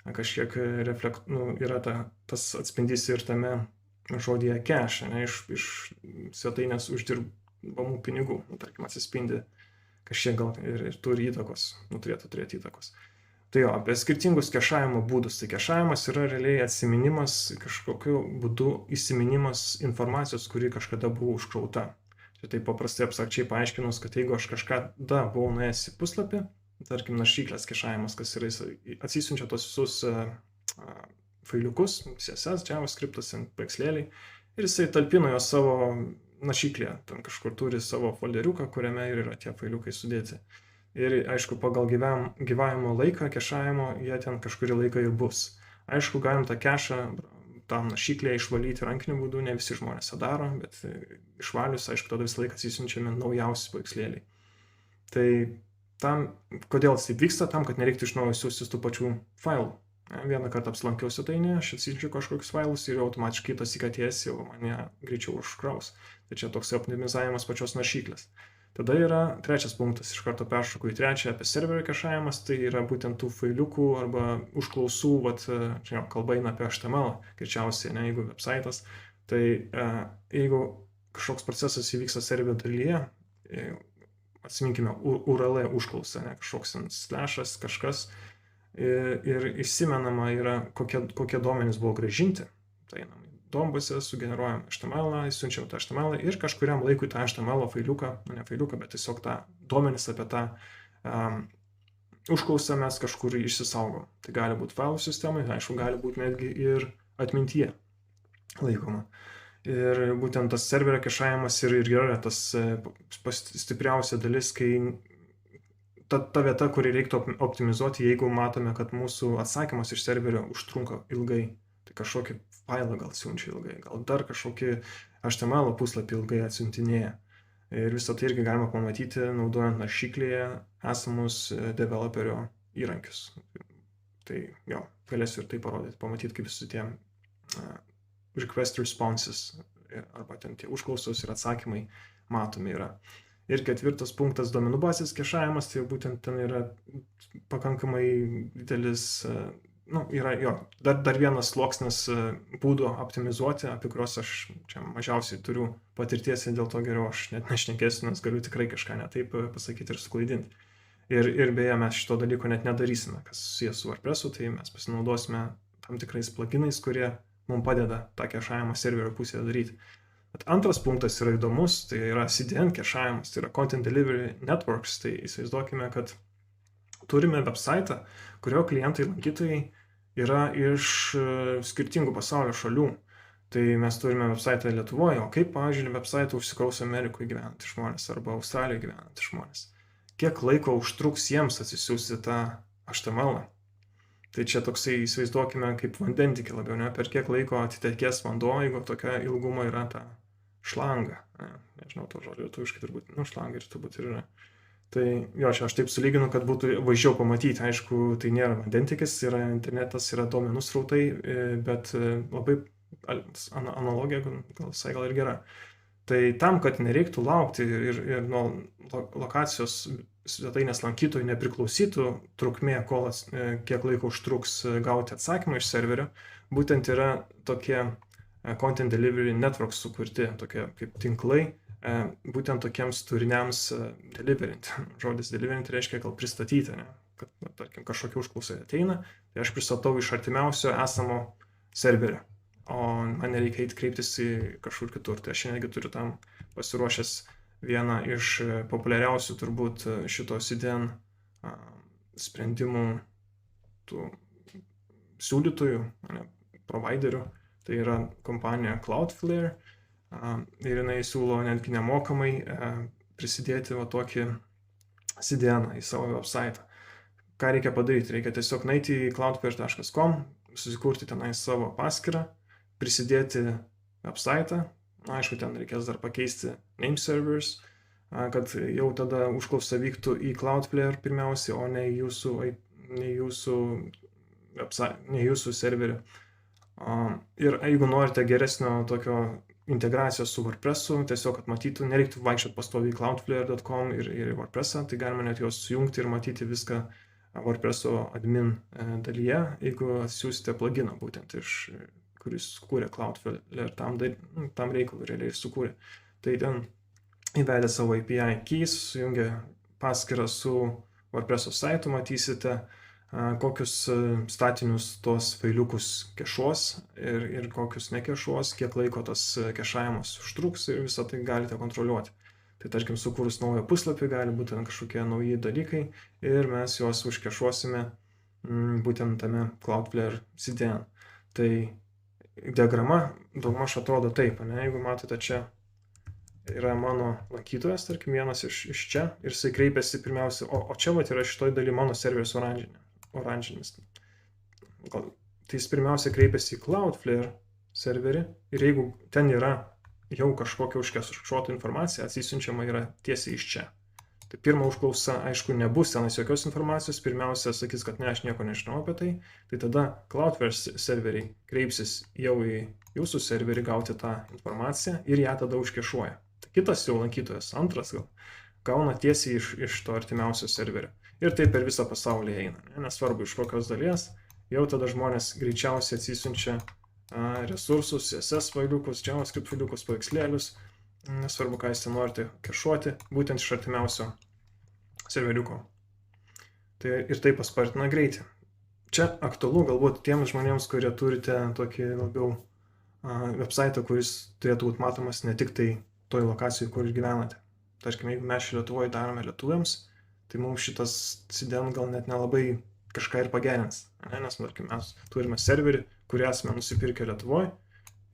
kažkiek yra tas atspindys ir tame žodyje cache, iš svetainės uždirbamų pinigų, tarkim, atsispindi kažkiek gal ir turi įtakos, turėtų turėti įtakos. Tai jo, apie skirtingus kešavimo būdus. Tai kešavimas yra realiai atsiminimas, kažkokiu būdu įsiminimas informacijos, kuri kažkada buvo užkrauta. Tai paprastai abstrakčiai paaiškinus, kad jeigu aš kažkada buvau nuėjęs į puslapį, tarkim, naršyklės kešavimas, kas yra, atsisiunčia tos visus failiukus, CSS, JavaScriptas, paveikslėliai, ir jisai talpino jos savo naršyklėje, ten kažkur turi savo folderiuką, kuriame ir yra tie failiukai sudėti. Ir aišku, pagal gyvavimo laiką, kešavimo, jie ten kažkurį laiką ir bus. Aišku, galim tą kešą tam naršyklėje išvalyti rankiniu būdu, ne visi žmonės tą daro, bet išvalius, aišku, tada visą laiką atsisiunčiame naujausi paveikslėliai. Tai tam, kodėl tai vyksta, tam, kad nereiktų iš naujo siųstis tų pačių failų. Vieną kartą apsilankiau svetainėje, aš atsiunčiu kažkokius failus ir automatiškai tas įkatės jau mane greičiau užkraus. Tai čia toks optimizavimas pačios naršyklės. Tada yra trečias punktas, iš karto peršoku į trečią apie serverio kešavimas, tai yra būtent tų failiukų arba užklausų, kalba eina apie HTML, greičiausiai, ne, jeigu websaitas, tai jeigu kažkoks procesas įvyksta serverio dalyje, atsiminkime URL užklausą, ne, kažkoks slashas, kažkas, ir įsimenama yra, kokie duomenys buvo grąžinti, tai dombose sugeneruojam HTML, įsiunčiam tą HTML ir kažkuriam laikui tą HTML failiuką, ne failiuką, bet tiesiog tą duomenys apie tą užklausą mes kažkur išsisaugom. Tai gali būti failų sistemai, aišku, gali būti netgi ir atmintyje laikoma. Ir būtent tas serverio kešavimas ir yra tas stipriausia dalis, kai ta vieta, kurį reiktų optimizuoti, jeigu matome, kad mūsų atsakymas iš serverio užtrunka ilgai. Tai kažkokį failą gal siunčia ilgai, gal dar kažkokį HTML puslapį ilgai atsiuntinėja. Ir visą tai irgi galima pamatyti, naudojant naršyklėje esamus developerio įrankius. Tai jo, galėsiu ir tai parodyti, pamatyti, kaip visi tie request responses arba ten tie užklausos ir atsakymai matomi yra. Ir ketvirtas punktas duomenų bazės kešavimas, tai būtent ten yra pakankamai didelis, yra jo, dar vienas sluoksnis būdų optimizuoti, apie kuriuos aš čia mažiausiai turiu patirties ir dėl to geriau aš net nešnekėsiu, nes galiu tikrai kažką ne taip pasakyti ir suklaidinti. Ir beje, mes šito dalyko net nedarysime, kas susijęs su WordPressu, tai mes pasinaudosime tam tikrais pluginais, kurie mums padeda tą kešavimą serverio pusėje daryti. Bet antras punktas yra įdomus, tai yra CDN kešavimas, tai yra Content Delivery Networks. Tai įsivaizduokime, kad turime website, kurio klientai, lankytojai yra iš skirtingų pasaulio šalių. Tai mes turime website Lietuvoje, o kaip, pavyzdžiui, website užsikraus Amerikoje gyvenantys žmonės arba Australijoje gyvenantys žmonės. Kiek laiko užtruks jiems atsisiųsti tą HTML. Tai čia toksai įsivaizduokime kaip vandentikį labiau, ne? Per kiek laiko atitekės vanduo, jeigu tokia ilgumo yra ta šlanga. Nežinau to žodžio, lietuviškai turbūt, šlanga ir turbūt ir yra. Tai jo, aš taip sulyginu, kad būtų vaizdžiau pamatyti. Aišku, tai nėra vandentikis, yra internetas, yra duomenų srautai, bet labai analogija gal ir gera. Tai tam, kad nereiktų laukti ir nuo lokacijos svetainės lankytojų nepriklausytų trukmė, kiek laiko užtruks gauti atsakymą iš serverio, būtent yra tokie Content Delivery Networks sukurti, tokie kaip tinklai, būtent tokiems turiniams deliverinti. Žodis deliverinti reiškia gal pristatyti, ne? Kad, tarkim, kažkokia užklausai ateina, tai aš pristatau iš artimiausio esamo serverio. O man nereikia kreiptis į kažkur kitur. Tai aš netgi turiu tam pasiruošęs vieną iš populiariausių turbūt šito CDN sprendimų tų siūlytojų, providerių. Tai yra kompanija Cloudflare ir jinai siūlo netgi nemokamai prisidėti tokį CDN į savo website. Ką reikia padaryti? Reikia tiesiog nueiti į cloudflare.com, susikurti tenai savo paskyrą, prisidėti website, aišku, ten reikės dar pakeisti name servers, kad jau tada užklausa vyktų į Cloudflare pirmiausia, o ne jūsų serverį. Ir jeigu norite geresnio tokio integracijos su WordPressu, tiesiog, kad matytų, nereiktų vaikščioti pastoviai į cloudflare.com ir WordPressą, tai galima net juos sujungti ir matyti viską WordPresso admin dalyje, jeigu siūsite pluginą būtent kuris kūrė Cloudflare tam reikalui realiai ir sukūrė. Tai ten įvedę savo API keys, sujungę paskyrą su WordPresso saitu, matysite, kokius statinius tos failiukus kešuos ir kokius nekešuos, kiek laiko tas kešavimas užtruks ir visą tai galite kontroliuoti. Tai tarkim, sukūrus naują puslapį gali būti kažkokie nauji dalykai ir mes juos užkešuosime būtent tame Cloudflare CDN. Tai diagrama daugmaž atrodo taip, ne? Jeigu matote, čia yra mano lankytojas, tarkim, vienas iš čia, ir jisai kreipiasi pirmiausia, o čia yra šitoj daly mano serveris oranžinis. Tai jis pirmiausia kreipiasi į Cloudflare serverį ir jeigu ten yra jau kažkokia užkešuota informacija, atsisiunčiama yra tiesiai iš čia. Tai pirma užklausa, aišku, nebus tenais jokios informacijos, pirmiausia sakys, kad ne, aš nieko nežinau apie tai, tai tada Cloudflare serveriai kreipsis jau į jūsų serverį gauti tą informaciją ir ją tada užkešuoja. Tai kitas jau lankytojas, antras gal, gauna tiesiai iš to artimiausio serverio. Ir tai per visą pasaulį eina, nesvarbu iš kokios dalies, jau tada žmonės greičiausiai atsisiunčia resursus, CSS failiukus, JavaScript failiukus, paveikslėlius, nesvarbu, ką jūs norite kešuoti, būtent iš artimiausio serveriuko. Ir tai paspartina greitį. Čia aktualu galbūt tiems žmonėms, kurie turite tokį labiau website, kuris turėtų būti matomas ne tik tai toj lokacijai, kur gyvenate. Tarkime, jeigu mes Lietuvoje darome lietuviams, tai mums šitas CDN gal net nelabai kažką ir pagerins. Nes, tarkim, mes turime serverį, kurį esame nusipirkę Lietuvoje,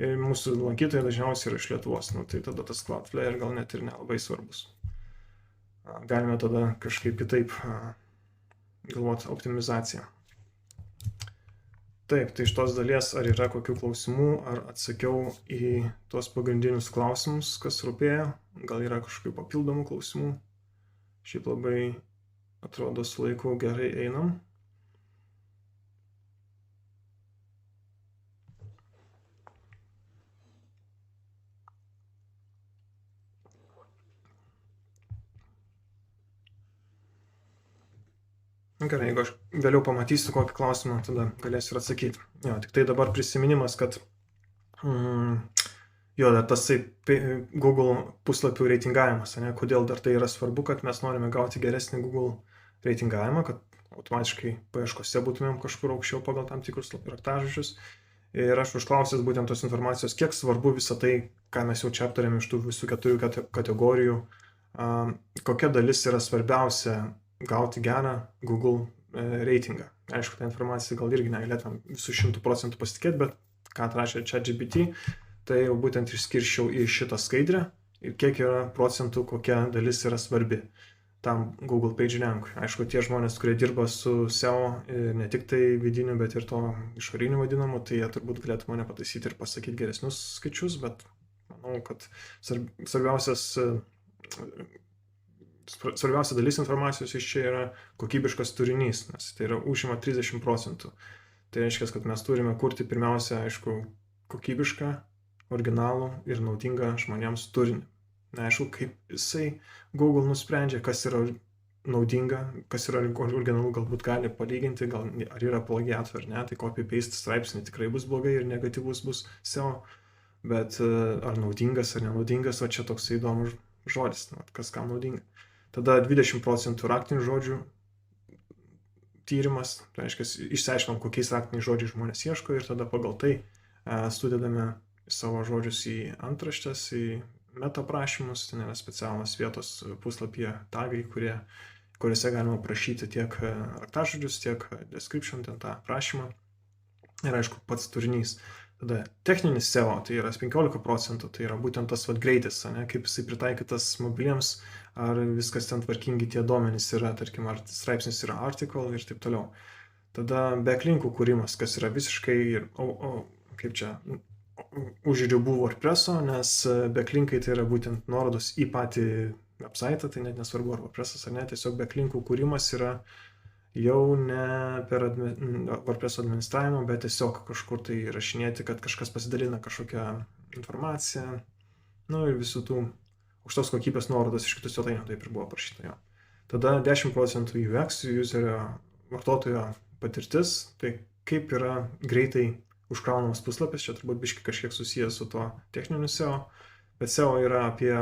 ir mūsų lankytojai dažniausiai yra iš Lietuvos. Tai tada tas Cloudflare gal net ir nelabai svarbus. Galime tada kažkaip kitaip galvoti optimizaciją. Taip, tai iš tos dalies ar yra kokių klausimų, ar atsakiau į tuos pagrindinius klausimus, kas rūpėjo. Gal yra kažkokių papildomų klausimų. Šiaip labai atrodo su laiku gerai einam. Gerai, jeigu aš vėliau pamatysiu kokį klausimą, tada galėsiu ir atsakyti. Jo, tik tai dabar prisiminimas, kad dar tasai Google puslapių reitingavimas, kodėl dar tai yra svarbu, kad mes norime gauti geresnį Google reitingavimą, kad automatiškai paieškose būtumėm kažkur aukščiau pagal tam tikrus raktažodžius. Ir aš užklausęs būtent tos informacijos, kiek svarbu visą tai, ką mes jau čia aptarėm iš tų visų 4 kategorijų, kokia dalis yra svarbiausia gauti gerą Google reitingą. Aišku, tą informaciją gal irgi negalėtum visų 100% pasitikėti, bet ką atrašė ChatGPT, tai jau būtent išskirščiau į šitą skaidrę ir kiek yra procentų, kokia dalis yra svarbi tam Google PageRank'ui. Aišku, tie žmonės, kurie dirba su SEO, ne tik tai vidiniu, bet ir to išoriniu vadinamu, tai jie turbūt galėtų mane pataisyti ir pasakyti geresnius skaičius, bet manau, kad svarbiausia dalis informacijos iš čia yra kokybiškas turinys, nes tai yra užima 30%. Tai reiškia, kad mes turime kurti pirmiausia, aišku, kokybišką, originalų ir naudingą žmonėms turinį. Neaišku, kaip jisai Google nusprendžia, kas yra naudinga, kas yra originalu, galbūt gali palyginti, ar yra plagiatų ar ne, tai copy-paste straipsnį tikrai bus blogai ir negatyvus bus SEO, bet ar naudingas ar nenaudingas, o čia toks įdomus žodis, kas kam naudinga. Tada 20% raktinių žodžių tyrimas, tai reiškia, išsiaiškinom, kokiais raktiniais žodžiais žmonės ieško ir tada pagal tai sudedame savo žodžius į antraštes, į meta prašymus, ten yra specialios vietos puslapyje tagai, kuriuose galima prašyti tiek raktažodžius, tiek description, ten tą prašymą. Ir aišku, pats turinys. Tada techninis SEO, tai yra 15%, tai yra būtent tas greitis, kaip jisai pritaikytas mobiliems, ar viskas ten tvarkingi tie duomenys yra, tarkim, ar straipsnis yra article ir taip toliau. Tada backlinkų kūrimas, kas yra visiškai, kaip čia, už ribų WordPress'o, nes backlinkai tai yra būtent nuorodos į patį website, tai net nesvarbu ar WordPress'as ar ne, tiesiog backlinkų kūrimas yra jau ne per WordPress'o administravimą, bet tiesiog kažkur tai rašinėti, kad kažkas pasidalina kažkokią informaciją, ir visų tų aukštos kokybės nuorodos iš kitų svetainių, taip ir buvo parašyta jo. Tada 10% UX, userio vartotojo patirtis, tai kaip yra greitai užkraunamas puslapis, čia turbūt biškai kažkiek susijęs su tuo techniniu SEO, bet SEO yra apie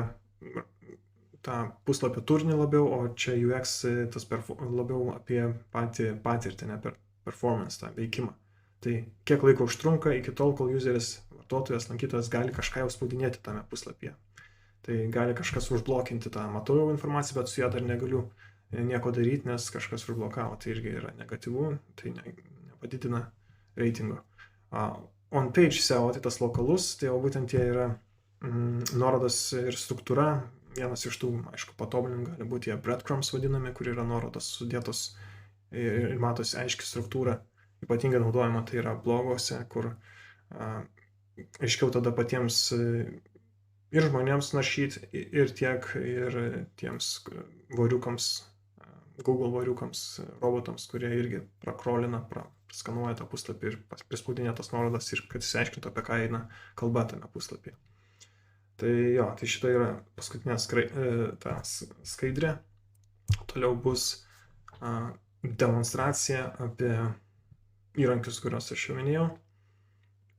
tą puslapio turinį labiau, o čia UX tas labiau apie patirtį, ne per performance, tą veikimą. Tai kiek laiko užtrunka iki tol, kol useris, vartotojas, lankytojas gali kažką jau spaudinėti tame puslapyje. Tai gali kažkas užblokinti tą, matau jau informaciją, bet su ją dar negaliu nieko daryti, nes kažkas užblokavo, tai irgi yra negatyvu, tai nepadidina reitingo. On-page SEO, tai tas lokalus, tai jau būtent jie yra nuorodos ir struktūra. Vienas iš tų, aišku, patobulinimų gali būti jie breadcrumbs vadinami, kur yra nuorodos sudėtos ir matosi aiški struktūra. Ypatingai naudojama tai yra bloguose, kur aiškiau tada patiems ir žmonėms naršyti, ir tiems variukams, Google variukams, robotams, kurie irgi prakrolina, skanuoja tą puslapį ir prispaudinė tas nuorodas ir kad išsiaiškintų, apie ką eina kalba tame puslapyje. Tai jo, tai šita yra paskutinė skaidrė. Toliau bus demonstracija apie įrankius, kuriuos aš jau minėjau,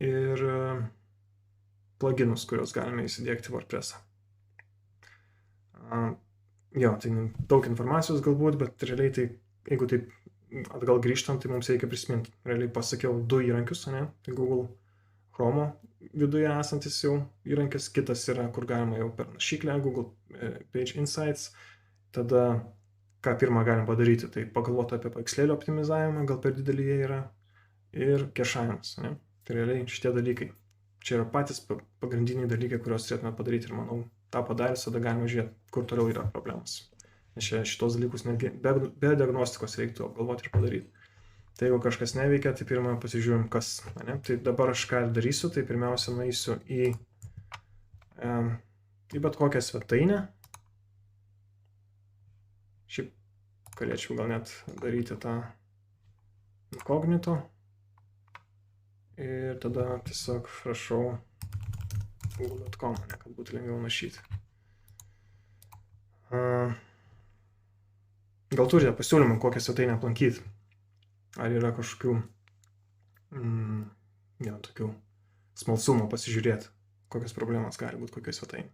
ir pluginus, kuriuos galime įsidiegti WordPress'ą. Jo, tai daug informacijos galbūt, bet realiai tai, jeigu taip atgal grįžtant, tai mums reikia prisiminti. Realiai pasakiau 2 įrankius, ne? Tai Google Chrome viduje esantis jau įrankis, kitas yra, kur galima jau per naršyklę, Google Page Insights. Tada, ką pirmą galim padaryti, tai pagalvoti apie paveikslėlio optimizavimą, gal per didelį jie yra, ir kešavimas, ne? Tai realiai šitie dalykai. Čia yra patys pagrindiniai dalykai, kuriuos turėtume padaryti ir manau, tą padaręs, tada galime žiūrėti, kur toliau yra problemos. Nes šitos dalykus netgi be diagnostikos reiktų apgalvoti ir padaryti. Tai jeigu kažkas neveikia, tai pirmą pasižiūrim, kas. Ne? Tai dabar aš ką darysiu, tai pirmiausia nueisiu į bet kokią svetainę. Šiaip galėčiau gal net daryti tą inkognito. Ir tada tiesiog rašau google.com, kad būtų lengviau naršyti. Gal turite pasiūlymą, kokią svetainę aplankyti? Ar yra kažkokių tokių smalsumo pasižiūrėti, kokios problemas gali būti kokioj svetainė.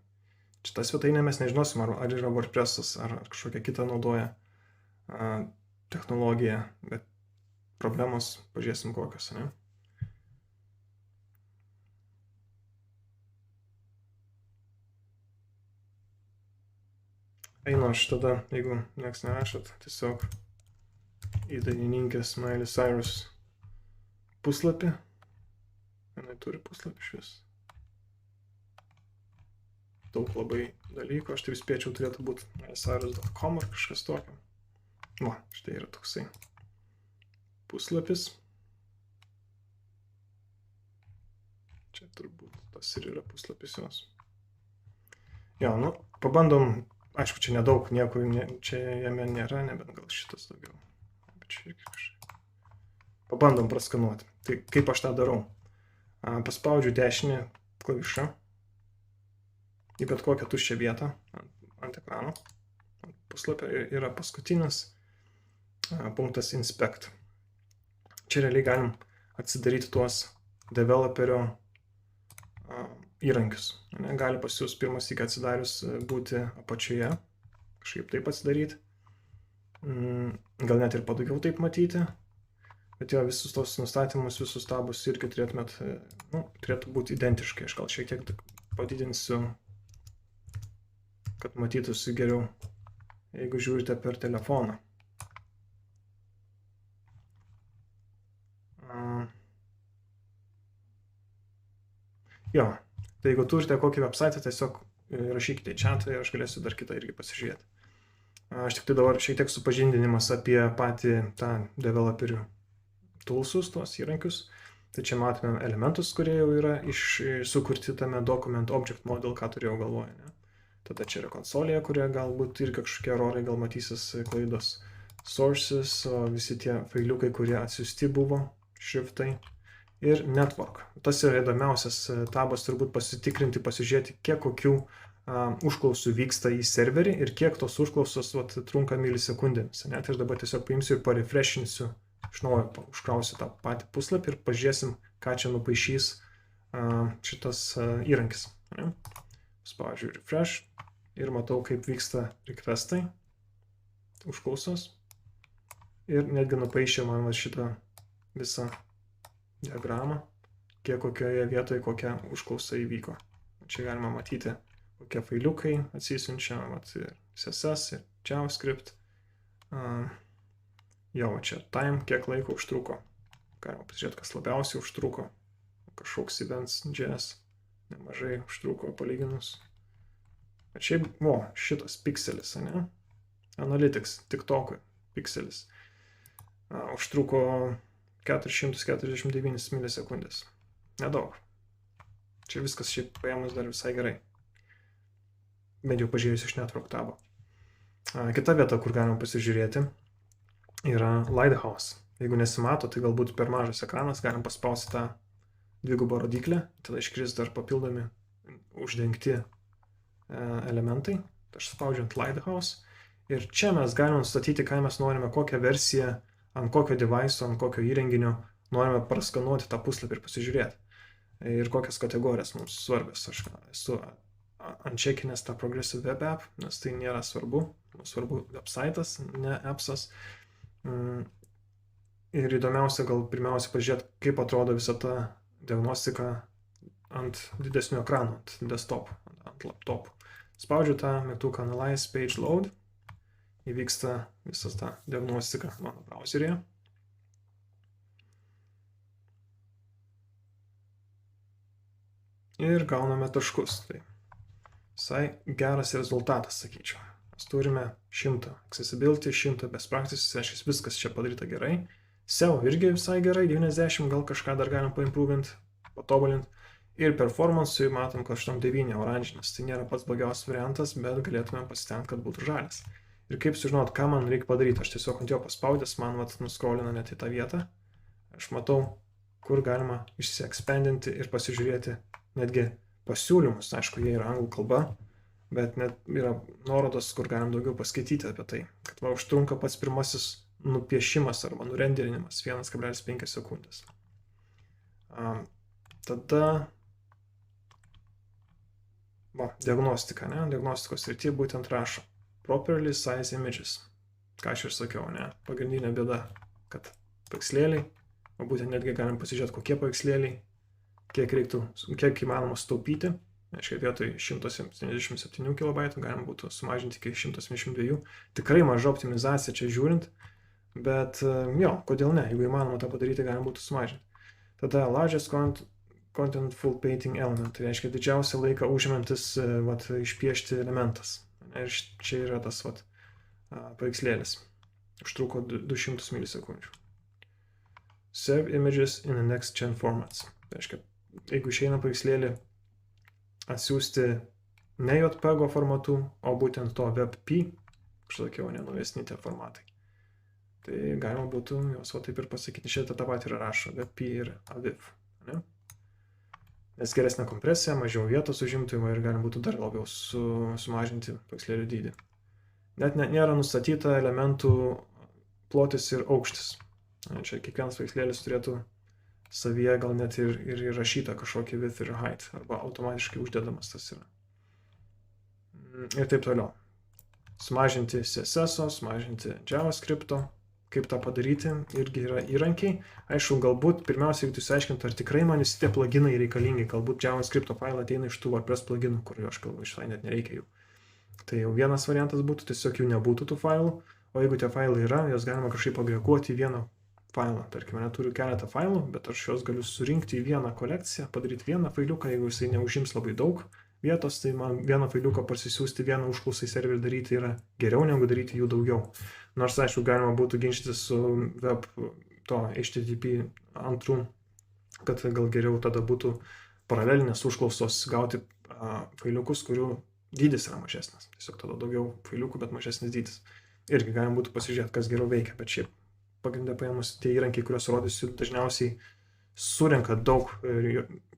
Šitą svetainę mes nežinosim, ar yra WordPress'as, ar kažkokią kitą naudoja. technologija, bet problemos pažiūrėsim kokios, ne? Einu aš tada, jeigu nieks nerašot, tiesiog į dainininkės Miley Cyrus puslapį. Jinai turi puslapį šis. Daug labai dalykų, aš taip spėčiau turėtų būti mileycyrus.com ar kažkas tokio. Va, štai yra toksai puslapis. Čia turbūt tas ir yra puslapis jos. Jo, nu, pabandom, aišku, čia nedaug, nieko čia jame nėra, nebent gal šitas daugiau. Bet čia irgi kažkaip. Pabandom praskanuoti. Tai kaip aš tą darau? Paspaudžiu dešinį klavišą į bet kokią tuščią vietą ant ekrano. Ant puslapio yra paskutinis punktas Inspect. Čia realiai galim atsidaryti tuos developerio įrankius. Gali pas jūs pirmas tik atsidarius būti apačioje, kažkaip taip atsidaryti. Gal net ir padaugiau taip matyti. Bet jo, visus tos nustatymus, visus tabus irgi turėtumėt, nu, turėtų būti identiškai. Aš gal šiek tiek padidinsiu, kad matytųsi geriau, jeigu žiūrite per telefoną. Jo, tai jeigu turite kokį website, tiesiog rašykite į chatą ir aš galėsiu dar kitą irgi pasižiūrėti. Aš tik tai dabar šiek tiek supažindinimas apie patį tą developerių toolsus, tuos įrankius. Tai čia matome elementus, kurie jau yra sukurti tame document object model, ką turėjau galvoje. Ne? Tada čia yra konsolėje, kurioje galbūt ir kažkokie erorai, gal matysis klaidos. Sources, visi tie failiukai, kurie atsiųsti buvo, šriftai. Ir network. Tas yra įdomiausias tabas turbūt pasitikrinti, pasižiūrėti, kiek kokių užklausų vyksta į serverį ir kiek tos užklausos trunka milisekundėmis. Tai aš dabar tiesiog paimsiu ir parefreshinsiu, iš naujo užkrausiu tą patį puslapį ir pažiūrėsim, ką čia nupaišys šitas įrankis. Spaudžiu refresh ir matau, kaip vyksta requestai, užklausos. Ir netgi nupaišė man šitą visą diagramą, kiek kokioje vietoje kokia užklausa įvyko. Čia galima matyti, kokie failiukai atsisiunčia, CSS ir JavaScript. Jo, čia time, kiek laiko užtruko. Galima pasižiūrėti, kas labiausiai užtruko. Kažkoks events.js nemažai užtruko palyginus. Bet šiaip, šitas pixelis, ne? Analytics, TikTok'ui pixelis. Užtruko 449 milisekundės. Nedaug. Čia viskas šiaip paėmus dar visai gerai. Bent jau pažiūrėjus iš network tabo. Kita vieta, kur galima pasižiūrėti, yra Lighthouse. Jeigu nesimato, tai galbūt per mažas ekranas galim paspausti tą dvigubą rodiklę, tada iškris dar papildomi uždengti elementai. Aš spaudžiu ant Lighthouse. Ir čia mes galim nustatyti, ką mes norime, kokią versiją, ant kokio device'o, ant kokio įrenginio norime praskanuoti tą puslapį ir pasižiūrėti. Ir kokias kategorijas mums svarbios. Aš esu uncheckinęs tą Progressive Web App, nes tai nėra svarbu. Mums svarbu website'as, ne apps'as. Ir įdomiausia gal pirmiausia pažiūrėti, kaip atrodo visa ta diagnostika ant didesnių ekranų, ant desktop, ant laptopų. Spaudžiu tą mygtuką Analyze Page Load. Įvyksta visas ta diagnostika mano browseryje. Ir gauname taškus. Tai visai geras rezultatas, sakyčiau. Mes turime 100 accessibility, 100 best practices, reiškia viskas čia padaryta gerai. SEO irgi visai gerai, 90, gal kažką dar galim paimprovint, patobulinti. Ir performance'ui matom, kad 89 oranžinis. Tai nėra pats blogiausias variantas, bet galėtume pasitengti, kad būtų žalias. Ir kaip sužinot, ką man reikia padaryti, aš tiesiog ant jo paspaudęs, man nuskrolina net į tą vietą. Aš matau, kur galima išsiekspandinti ir pasižiūrėti netgi pasiūlymus. Aišku, jie yra anglų kalba, bet net yra nuorodos, kur galim daugiau paskaityti apie tai. Kad užtrunka pats pirmasis nupiešimas arba nurenderinimas 1,5 sekundės. Tada diagnostika, ne? Diagnostikos srityje būtent rašo properly size images. ką aš ir sakiau, ne, pagrindinė bėda, kad paveikslėliai, o būtent netgi galim pasižiūrėti, kokie paveikslėliai, kiek įmanoma sutaupyti. Aiškiai, vietoj 177 KB galima būtų sumažinti iki 172. Tikrai maža optimizacija čia žiūrint, bet jo, kodėl ne, jeigu įmanoma tą padaryti, galima būtų sumažinti. Tada largest contentful painting element, tai reiškia didžiausią laiką užimantis išpiešti elementas. Ir čia yra tas paveikslėlis. Užtruko 200 milisekundžių. Save images in the next gen formats. Tai reiškia, jeigu išeina paveikslėlį atsiųsti ne JPEG formatu, o būtent to WebP, aš sakiau, nenaujesni tie formatai. Tai galima būtų jos taip ir pasakyti, šitą tą patį ir rašo, WebP ir AVIF. Ne? Nes geresnė kompresija, mažiau vietos užimtų ir galima būtų dar labiau sumažinti paveikslėlių dydį. Net nėra nustatyta elementų plotis ir aukštis. Čia kiekvienas paveikslėlis turėtų savyje gal net ir įrašyta kažkokį width ir height, arba automatiškai uždedamas tas yra. Ir taip toliau. Sumažinti CSS-o, sumažinti JavaScript-o, kaip tą padaryti, irgi yra įrankiai. Aišku, galbūt pirmiausia, jeigu išsiaiškinti, ar tikrai man visi tie pluginai reikalingi, galbūt JavaScript-o failą ateina iš tų WordPress pluginų, kuriuo aš kalbu, iš tai net nereikia jų. Tai jau vienas variantas būtų, tiesiog jų nebūtų tų failų, o jeigu tie failai yra, jos galima kažkaip agreguoti į vieną failą. Tarkim, turiu keletą failų, bet aš juos galiu surinkti į vieną kolekciją, padaryti vieną failiuką, jeigu jisai neužims labai daug vietos, tai man vieną failiuką parsisiųsti, vieną užklausą į serverį daryti yra geriau, negu daryti jų daugiau. Nors, aišku, galima būtų ginčytis su web to HTTP antru, kad gal geriau tada būtų paralelinės užklausos gauti failiukus, kurių dydis yra mažesnis. Tiesiog tada daugiau failiukų, bet mažesnis dydis. Irgi galima būtų pasižiūrėti, kas geriau veikia, bet šiaip pagrindę paėmus tie įrankiai, kuriuos rodysiu, dažniausiai surenka daug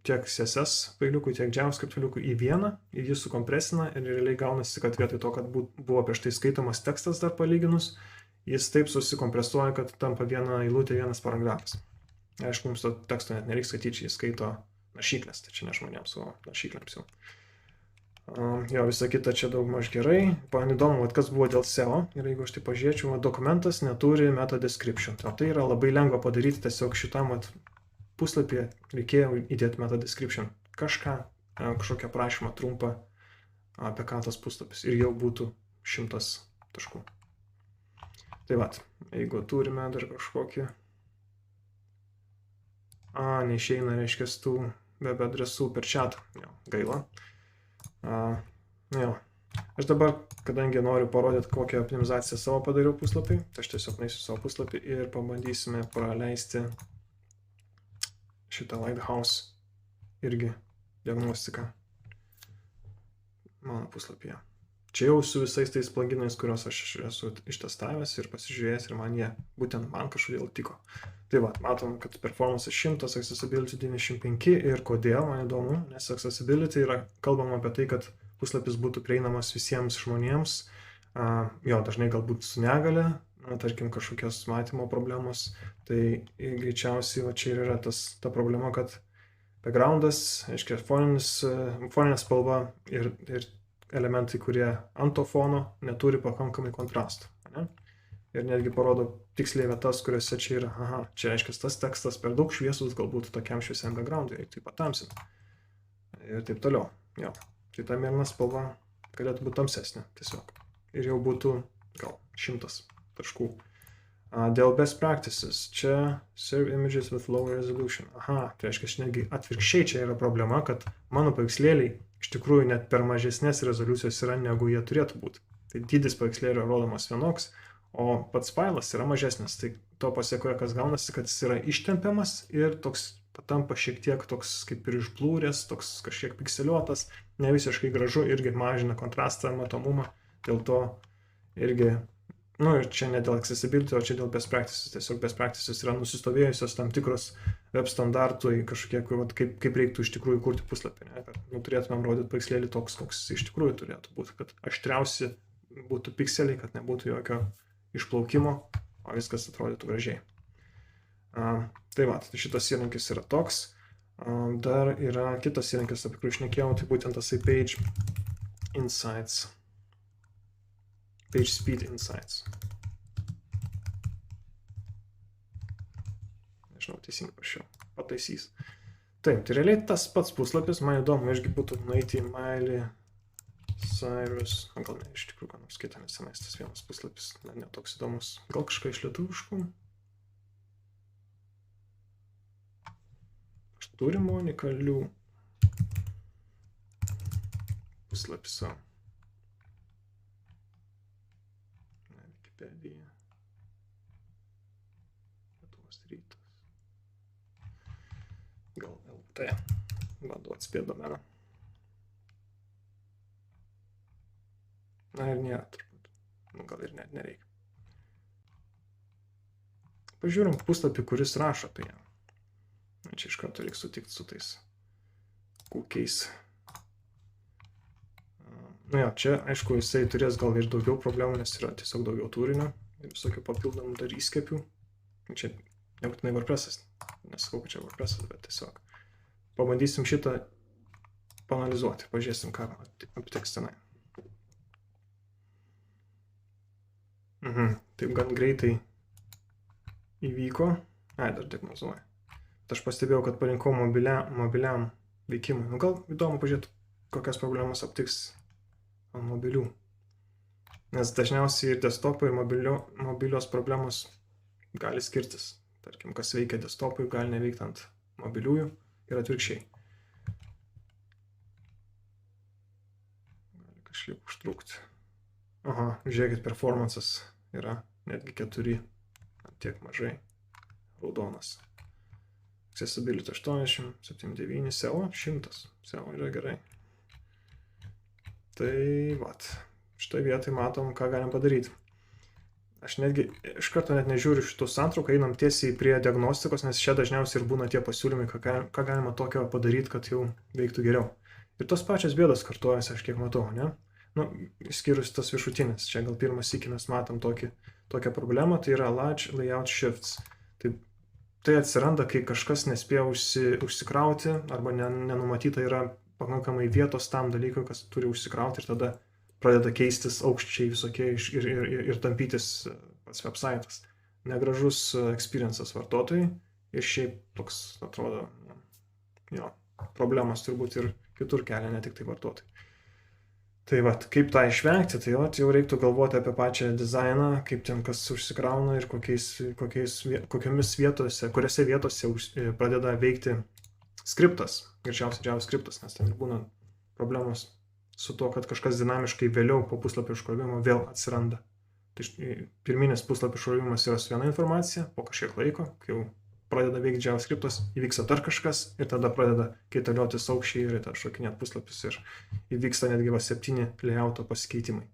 tiek CSS failiukų, tiek JavaScript failiukų į vieną, ir jį sukompresina ir realiai gaunasi, kad vietoj to, kad buvo prieš tai skaitomas tekstas dar palyginus, jis taip susikompresuoja, kad tampa viena eilutė, vienas paragrafas. Aišku, mums to teksto net nereikia skaityti, jis skaito naršyklės, tai čia ne žmonėms, o naršyklėms jau. Jo, visa kita čia daug maž gerai. Man įdomu, kas buvo dėl SEO. Ir jeigu aš tai pažiūrėčiau, dokumentas neturi meta description. O tai yra labai lengva padaryti, tiesiog šitam puslapyje reikėjo įdėti meta description. Kažkokią prašymą trumpą apie ką tas puslapis. Ir jau būtų 100 taškų. Tai vat, jeigu turime dar kažkokį... neišeina, reiškia, tų web adresų per chatą. Jo, gaila. Jo. Aš dabar, kadangi noriu parodyti, kokią optimizaciją savo padariau puslapį, tai aš tiesiog naisiu savo puslapį ir pabandysime praleisti šitą Lighthouse irgi diagnostiką mano puslapyje. Čia jau su visais tais pluginais, kuriuos aš esu ištestavęs ir pasižiūrėjęs, ir būtent man kažkodėl tiko. Tai va, matom, kad performance 100, accessibility 95 ir kodėl, man įdomu, nes accessibility yra kalbama apie tai, kad puslapis būtų prieinamas visiems žmonėms, jo, dažnai galbūt su negale, tarkim kažkokios matymo problemos, tai greičiausiai čia ir yra ta problema, kad backgroundas, aiškiai, foninė spalva ir elementai, kurie ant to fono neturi pakankamai kontrastų. Ne? Ir netgi parodo tiksliai vietas, kuriuose čia yra, čia reiškia, tas tekstas per daug šviesus, galbūt tokiam šviesiam backgroundui, reikia taip patamsinti. Ir taip toliau. Jo. Tai ta mėlyna spalva galėtų būti tamsesnė tiesiog. Ir jau būtų gal 100 taškų. Dėl best practices, čia serve images with low resolution. Tai reiškia, netgi atvirkščiai čia yra problema, kad mano paveikslėliai iš tikrųjų net per mažesnės rezoliucijos yra, negu jie turėtų būti. Tai dydis paveikslėlio rodomas vienoks, o pats failas yra mažesnis. Tai to pasiekoje, kas gaunasi, kad jis yra ištempiamas ir toks patampa šiek tiek toks kaip ir išblūrės, toks kažkiek pikseliuotas, ne visiškai gražu, irgi mažina kontrastą, matomumą. Dėl to irgi, ir čia ne dėl accessibility, o čia dėl best practices. Tiesiog best practices yra nusistovėjusios tam tikros web standartui kažkokie, kaip reiktų iš tikrųjų kurti puslapį. Ne? Kad turėtumėm rodyti paveikslėlį toks, koks iš tikrųjų turėtų būti, kad aštriausi būtų pikseliai, kad nebūtų jokio išplaukimo, o viskas atrodytų gražiai. Tai va, šitas įrankis yra toks. Dar yra kitas įrankis, apie kurį šnekėjau, tai būtent tasai Page Insights. Page Speed Insights. nežinau, teisingai prašiau, pataisys. Taip, tai realiai tas pats puslapis, man įdomu, irgi būtų nueiti į Miley Cyrus, gal ne, iš tikrųjų, ką nors kitą, nes senais tas vienas puslapis, netoks įdomus, gal kažką iš lietuviškų. Aš turim unikalių puslapį. Wikipedia. Lietuvos rytas. Gal LT. Bandau atspėti domeną. Na ir nėra turbūt. Gal ir net nereikia. Pažiūrim puslapį, kuris rašo apie ją. Čia iš karto reikia sutikti su tais kokiais. Nu jo, čia, aišku, jisai turės gal ir daugiau problemų, nes yra tiesiog daugiau turinio ir visokių papildomų dar įskiepių. Čia nebūtinai WordPress'as, nesakau, kad čia WordPress'as, bet tiesiog pabandysim šitą paanalizuoti, pažiūrėsim, ką aptiks tenai. Taip gan greitai įvyko. Dar diagnozuoju. Aš pastebėjau, kad parinkau mobiliam veikimui. Nu, gal įdomu pažiūrėti, kokias problemas aptiks ant mobilių. Nes dažniausiai ir desktopai, ir mobilios problemos gali skirtis. Tarkim, kas veikia desktopui, gali neveikti ant mobiliųjų ir atvirkščiai. Gali kažkiek užtrukti. Aha, žiūrėkit, performances yra netgi 4, tiek mažai, raudonas. Accessibility 80, 79, SEO 100, SEO yra gerai. Tai vat, šitą vietą matom, ką galim padaryti. Aš netgi iš karto net nežiūriu šitų santrauką, einam tiesiai prie diagnostikos, nes čia dažniausiai ir būna tie pasiūlymai, ką galima tokio padaryti, kad jau veiktų geriau. Ir tos pačios bėdos kartuojasi, aš kiek matau, ne? Nu, išskyrus tas viršutinis, čia gal pirmas sykį mes matom tokią problemą, tai yra large layout shifts. Tai atsiranda, kai kažkas nespėja užsikrauti arba nenumatyta yra pakankamai vietos tam dalykui, kas turi užsikrauti ir tada pradeda keistis aukščiai visokie ir tampytis pats websaitas. Negražus experiences vartotojai ir šiaip toks, atrodo, jo, problemas turbūt ir kitur kelia, ne tik tai vartotojai. Tai vat, kaip tą išvengti, tai vat, jau reiktų galvoti apie pačią dizainą, kaip ten kas užsikrauna ir kokiomis vietose, kuriuose vietose pradeda veikti skriptas, greičiausiai JavaScriptas, nes ten ir būna problemos su to, kad kažkas dinamiškai vėliau po puslapio iškrovimo vėl atsiranda. Tai pirminis puslapio iškrovimas yra su viena informacija, po kažkiek laiko, kai jau pradeda veikti JavaScriptas, įvyksta dar kažkas ir tada pradeda kaitaliotis aukščiai ir šokinėti puslapis ir įvyksta netgi 7 layouto pasikeitimai.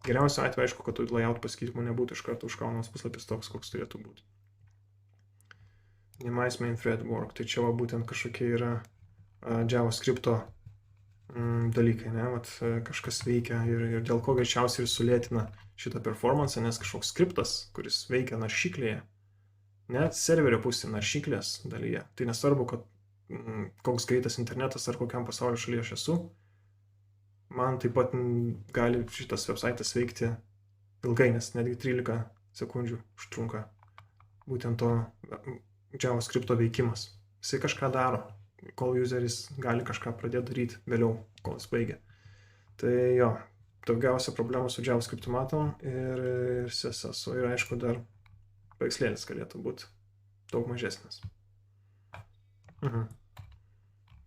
Geriausiu atveju, aišku, kad tų layout pasikeitimų nebūtų iš karto užkraunamas puslapis toks, koks turėtų būti. Minimize main thread work, tai čia va būtent kažkokie yra JavaScripto dalykai, ne? Vat, kažkas veikia ir dėl ko greičiausiai ir sulėtina šitą performance, nes kažkoks skriptas, kuris veikia naršyklėje, net serverio pusė naršyklės dalyje. Tai nesvarbu, kad koks greitas internetas ar kokiam pasaulio šalyje aš esu, man taip pat gali šitas websaitas veikti ilgai, nes netgi 13 sekundžių užtrunka būtent to JavaScripto veikimas. Jisai kažką daro, kol useris gali kažką pradėti daryti vėliau, kol jis baigia. Tai jo, daugiausia problemų su JavaScriptu matom ir CSS, ir aišku dar paveikslėlis galėtų būti daug mažesnis.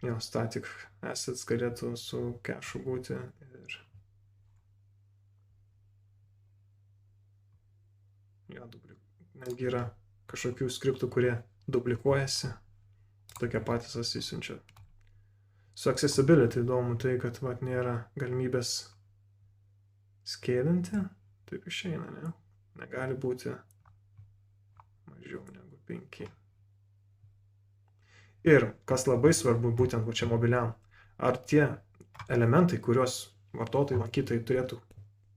Jo, static assets galėtų su cache būti ir jo, netgi yra kažkokių skriptų, kurie duplikuojasi, tokie patys atsisiunčia. Su accessibility įdomu tai, kad vat, nėra galimybės skėlinti, taip išeina, ne? Negali būti mažiau negu 5. Ir kas labai svarbu, būtent va čia mobiliam, ar tie elementai, kuriuos vartotojai, lankytojai turėtų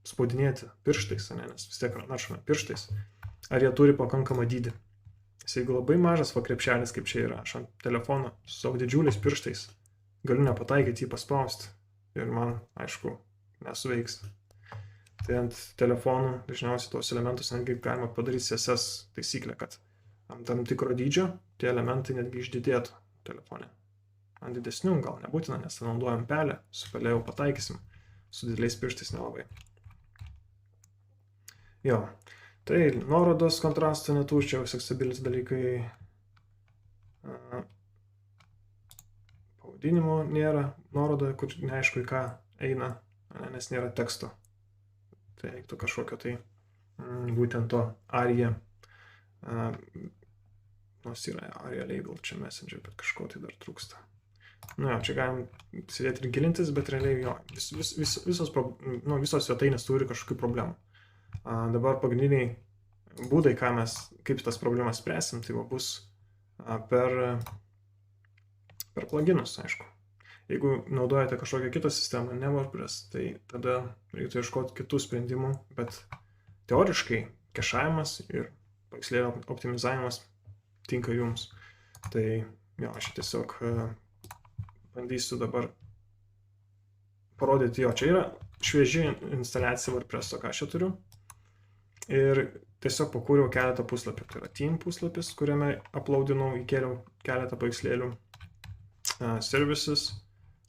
spaudinėti pirštais, ne, nes vis tiek naršome pirštais, ar jie turi pakankamą dydį. Jeigu labai mažas krepšelis, kaip čia yra, aš ant telefono su savo didžiuliais pirštais galiu nepataikyti jį paspausti ir man, aišku, nesuveiks. Tai ant telefonų dažniausiai tos elementus netgi galima padaryti CSS taisyklę, kad ant tam tikro dydžio tie elementai netgi išdidėtų telefone. Ant didesnių gal nebūtina, nes naudojam pelę, su pelė jau pataikysim, su dideliais pirštais nelabai. Jo, tai nuorodos kontrasto neturi, čia accessibility dalykai, pavadinimo nėra, nuoroda, kur neaišku į ką eina, nes nėra teksto. Tai reiktų kažkokio tai būtent to ARIA, nors yra ARIA label čia Messenger, bet kažko tai dar trūksta. Nu, čia galim sėdėti ir gilintis, bet realiai jo, visos svetainės turi kažkokių problemų. Dabar pagrindiniai būdai, kaip tas problemas spręsim, tai bus per pluginus, aišku. Jeigu naudojate kažkokią kitą sistemą, ne WordPress, tai tada reikėtų ieškoti kitų sprendimų, bet teoriškai kešavimas ir paveikslėlio optimizavimas tinka jums. Tai jo, aš tiesiog bandysiu dabar parodyti, jo, čia yra švieži instaliacija WordPress'o, ką aš čia turiu. Ir tiesiog pakūriau keletą puslapių. Tai yra team puslapis, kuriame uploadinau, įkėliau keletą paveikslėlių. Services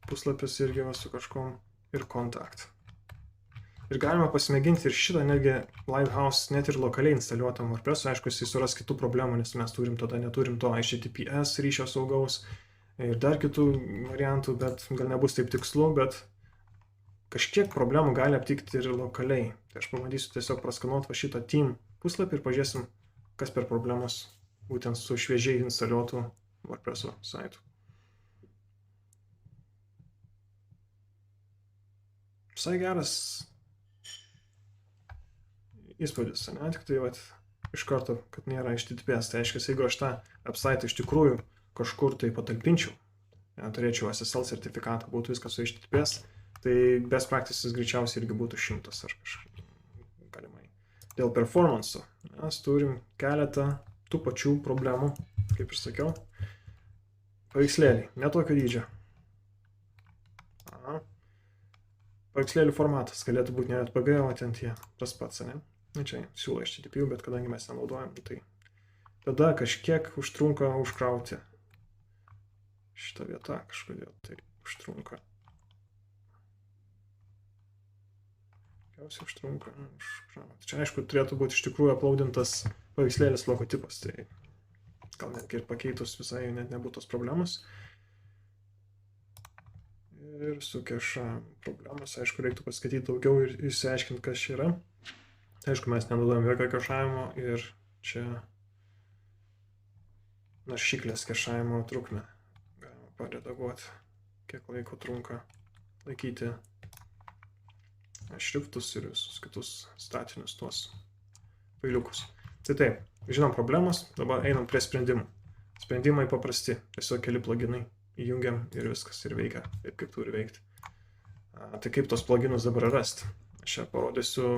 puslapis irgi su kažkom ir kontakt. Ir galima pasimėginti ir šitą netgi Lighthouse net ir lokaliai instaliuotam WordPress'o. Aišku, jis suras kitų problemų, nes mes neturim to HTTPS ryšio saugaus ir dar kitų variantų, bet gal nebus taip tikslu, bet kažkiek problemų gali aptikti ir lokaliai. Tai aš pabandysiu tiesiog praskanuoti va šitą team puslapį ir pažiūrėsim, kas per problemas būtent su šviežiai instaliuotų WordPress'o saitu. Visai geras įspūdis, ne? Tik tai vat, iš karto, kad nėra HTTPS. Tai aiškiai, jeigu aš tą website iš tikrųjų kažkur tai patalpinčiau, turėčiau SSL sertifikatą, būtų viskas su HTTPS, tai best practices greičiausiai irgi būtų 100 ar kažkaip galimai. Dėl performance'o mes turim keletą tų pačių problemų, kaip ir sakiau. Paveikslėliai, netokio dydžio. Paveikslėlių formatas galėtų būti ne JPG, o ten tie tas pats, ne? Čia siūlo HTTP, bet kadangi mes nenaudojam, tai tada kažkiek užtrunka užkrauti. Šitą vietą kažkodėl tai užtrunka. Tikriausiai užtrunka užkrauti. Čia aišku turėtų būti iš tikrųjų uploadintas paveikslėlis logotipas, tai gal netgi ir pakeitus visai net nebūtų tos problemos. Ir su keša problemas, aišku, reiktų paskaityti daugiau ir išsiaiškinti, kas čia yra. Aišku, mes nenaudojam jokio kešavimo ir čia naršyklės kešavimo trukmę galima paredaguoti, kiek laiko trunka laikyti šriftus ir visus kitus statinius tuos failiukus. Tai taip, žinom problemas, dabar einam prie sprendimų. Sprendimai paprasti, tiesiog keli pluginai. Įjungiam ir viskas ir veikia, taip kaip turi veikti. Tai kaip tos pluginus dabar rasti? Aš čia parodysiu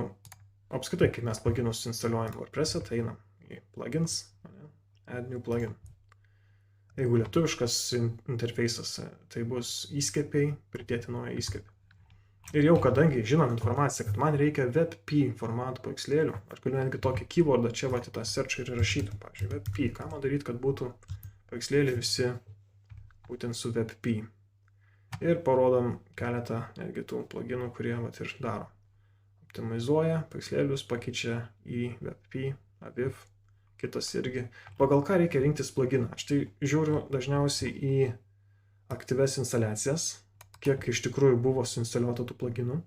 apskaitai, kaip mes pluginus instaliuojam WordPress'e, tai einam į plugins, add new plugin. Jeigu lietuviškas interfejsas, tai bus įskiepiai, pridėti naują įskiepį. Ir jau kadangi žinom informaciją, kad man reikia WebP formatų paveikslėlių, aš galiu netgi tokį keywordą čia va į tą search ir rašyti, pavyzdžiui, WebP, ką man daryti, kad būtų paveikslėliai visi būtent su WebP. Ir parodom keletą netgi tų pluginų, kurie vat ir daro. Optimizuoja paveikslėlius, pakeičia į WebP, Aviv, kitas irgi. Pagal ką reikia rinktis pluginą? Aš tai žiūriu dažniausiai į aktyves instaliacijas, kiek iš tikrųjų buvo suinstaliuota tų pluginų.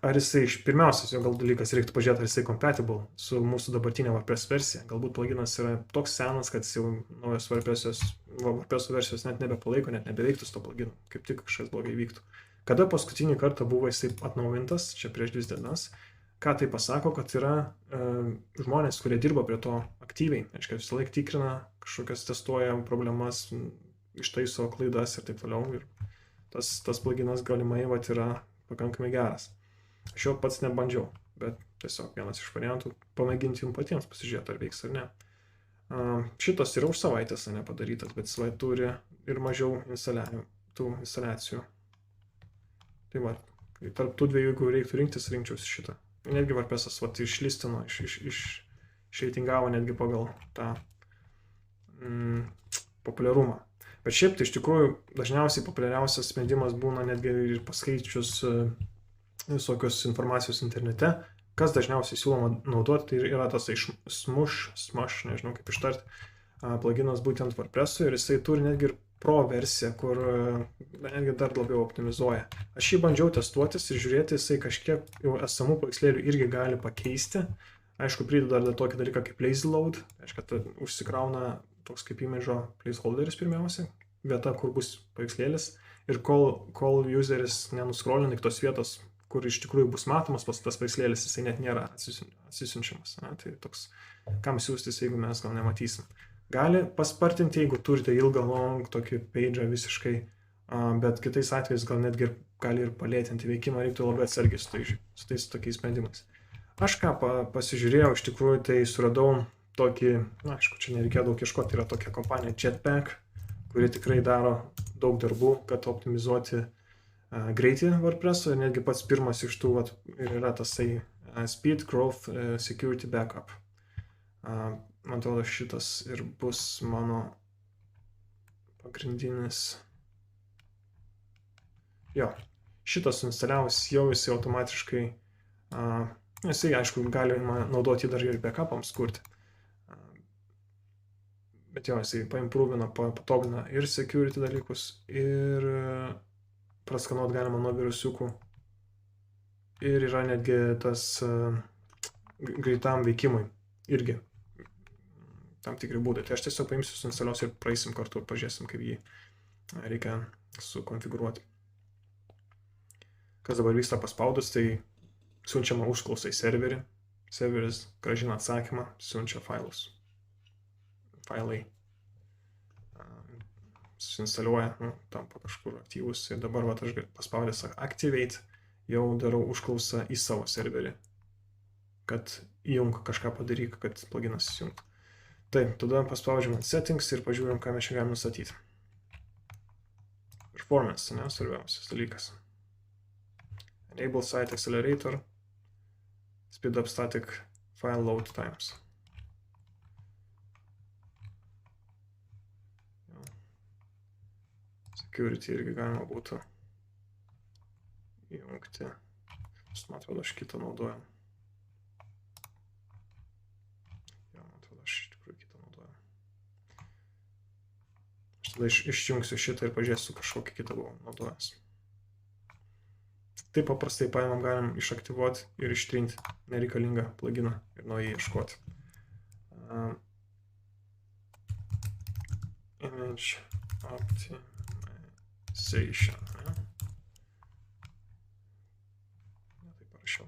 Ar jisai, pirmiausias jo gal dalykas, reiktų pažiūrėti, ar jisai compatible su mūsų dabartinė WordPress versija. Galbūt pluginas yra toks senas, kad jis jau naujos WordPress versijos net nebepalaiko, net nebeveiktų su to pluginu. Kaip tik kažkas blogai vyktų. Kada paskutinį kartą buvo jisai atnaujintas, čia prieš 2 dienas, ką tai pasako, kad yra žmonės, kurie dirba prie to aktyviai. Aiškiai, visą laiką tikrina, kažkokias testuoja problemas, ištaiso klaidas ir taip toliau. Ir tas pluginas galimai vat yra pakankamai geras. Aš jau pats nebandžiau, bet tiesiog vienas iš variantų pamėginti jums patiems pasižiūrėti, ar veiks ar ne. Šitas yra už savaitės nepadarytas, bet jis turi ir mažiau tų instaliacijų. Tai va, tarp tų dviejų, jeigu reiktų rinktis, rinkčiausi šitą. Netgi WordPress'as išlistino, išreitingavo netgi pagal tą populiarumą. Bet šiaip tai iš tikrųjų dažniausiai populiariausias sprendimas būna netgi ir paskaičius visokios informacijos internete, kas dažniausiai siūloma naudoti, tai yra tas Smush, nežinau kaip ištarti, pluginas būtent WordPress'ui, ir jisai turi netgi ir Pro versiją, kur netgi dar labiau optimizuoja. Aš jį bandžiau testuotis ir žiūrėti, jisai kažkiek jau esamų paveikslėlių irgi gali pakeisti. Aišku, prideda dar tokį dalyką kaip lazy load, reiškia, kad užsikrauna toks kaip imidžo placeholderis pirmiausia, vieta, kur bus paveikslėlis, ir kol useris nenuskrolina iki tos vietos, kur iš tikrųjų bus matomas tas paveikslėlis, jisai net nėra atsisiunčiamas. Tai toks, kam siūstis, jeigu mes gal nematysim. Gali paspartinti, jeigu turite ilgą long tokį page'ą visiškai, bet kitais atvejais gal netgi gali ir palėtinti veikimą, reiktų labai atsargiai su tais tokiais sprendimais. Aš ką pasižiūrėjau, iš tikrųjų tai suradau tokį, aišku, čia nereikėjo daug ieškoti, yra tokia kompanija Jetpack, kuri tikrai daro daug darbų, kad optimizuoti greitį WordPress'o, ir netgi pats pirmas iš tų ir yra tasai Speed, Growth, Security, Backup. Man atrodo, šitas ir bus mano pagrindinis. Jo, šitas instaliavus jau jisai automatiškai, jisai aišku galima naudoti dar ir backupams kurti. Bet jo, jisai paimpruvina, patobulina ir security dalykus, ir praskanuot galima nuo virusiukų. Ir yra netgi tas greitam veikimui irgi tam tikri būdai. Tai aš tiesiog paimsiu, suinstaliuosiu ir praeisim kartu ir pažiūrėsim, kaip jį reikia sukonfigūruoti. Kas dabar vyksta paspaudus, tai siunčiama užklausa į serverį. Serveris grąžina atsakymą, siunčia failus. Failai suinstaliuoja, tampa kažkur aktyvus. Ir dabar aš paspaudęs Activate jau darau užklausą į savo serverį, kad įjung kažką padaryk, kad pluginas įsijungtų. Taip, tada paspaudžiam ant Settings ir pažiūrim, ką mes čia galim nustatyti. Performance, svarbiausias dalykas. Enable Site Accelerator, Speed up Static File Load Times. Security irgi galima būtų įjungti. Man atrodo, aš kitą naudojam. Tada išjungsiu šitą ir pažiūrėsiu, kažkokį kitą buvau naudojęs. Taip paprastai paimam, galim išaktyvuoti ir ištrinti nereikalingą pluginą ir nuo jį ieškoti. Image Optimization. Taip parašiau.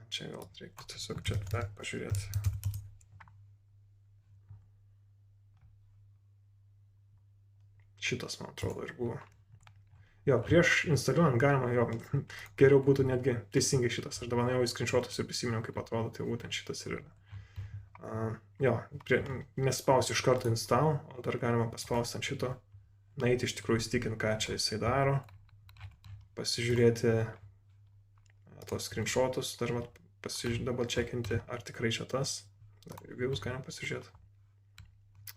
Čia gal reiktų tiesiog Jetpack pažiūrėti. Šitas, man atrodo, ir buvo. Jo, prieš instaliuojant galima, geriau būtų netgi teisingai šitas. Aš dabar jau į screenshotus ir prisiminiau, kaip atrodo, tai būtent šitas ir yra. Jo, nespausiu iš karto install, o dar galima paspausti ant šito, naiti iš tikrųjų įsitikinti, ką čia jisai daro, pasižiūrėti tos screenshotus, dar double checkinti, ar tikrai čia tas. Dar reviews galim pasižiūrėti.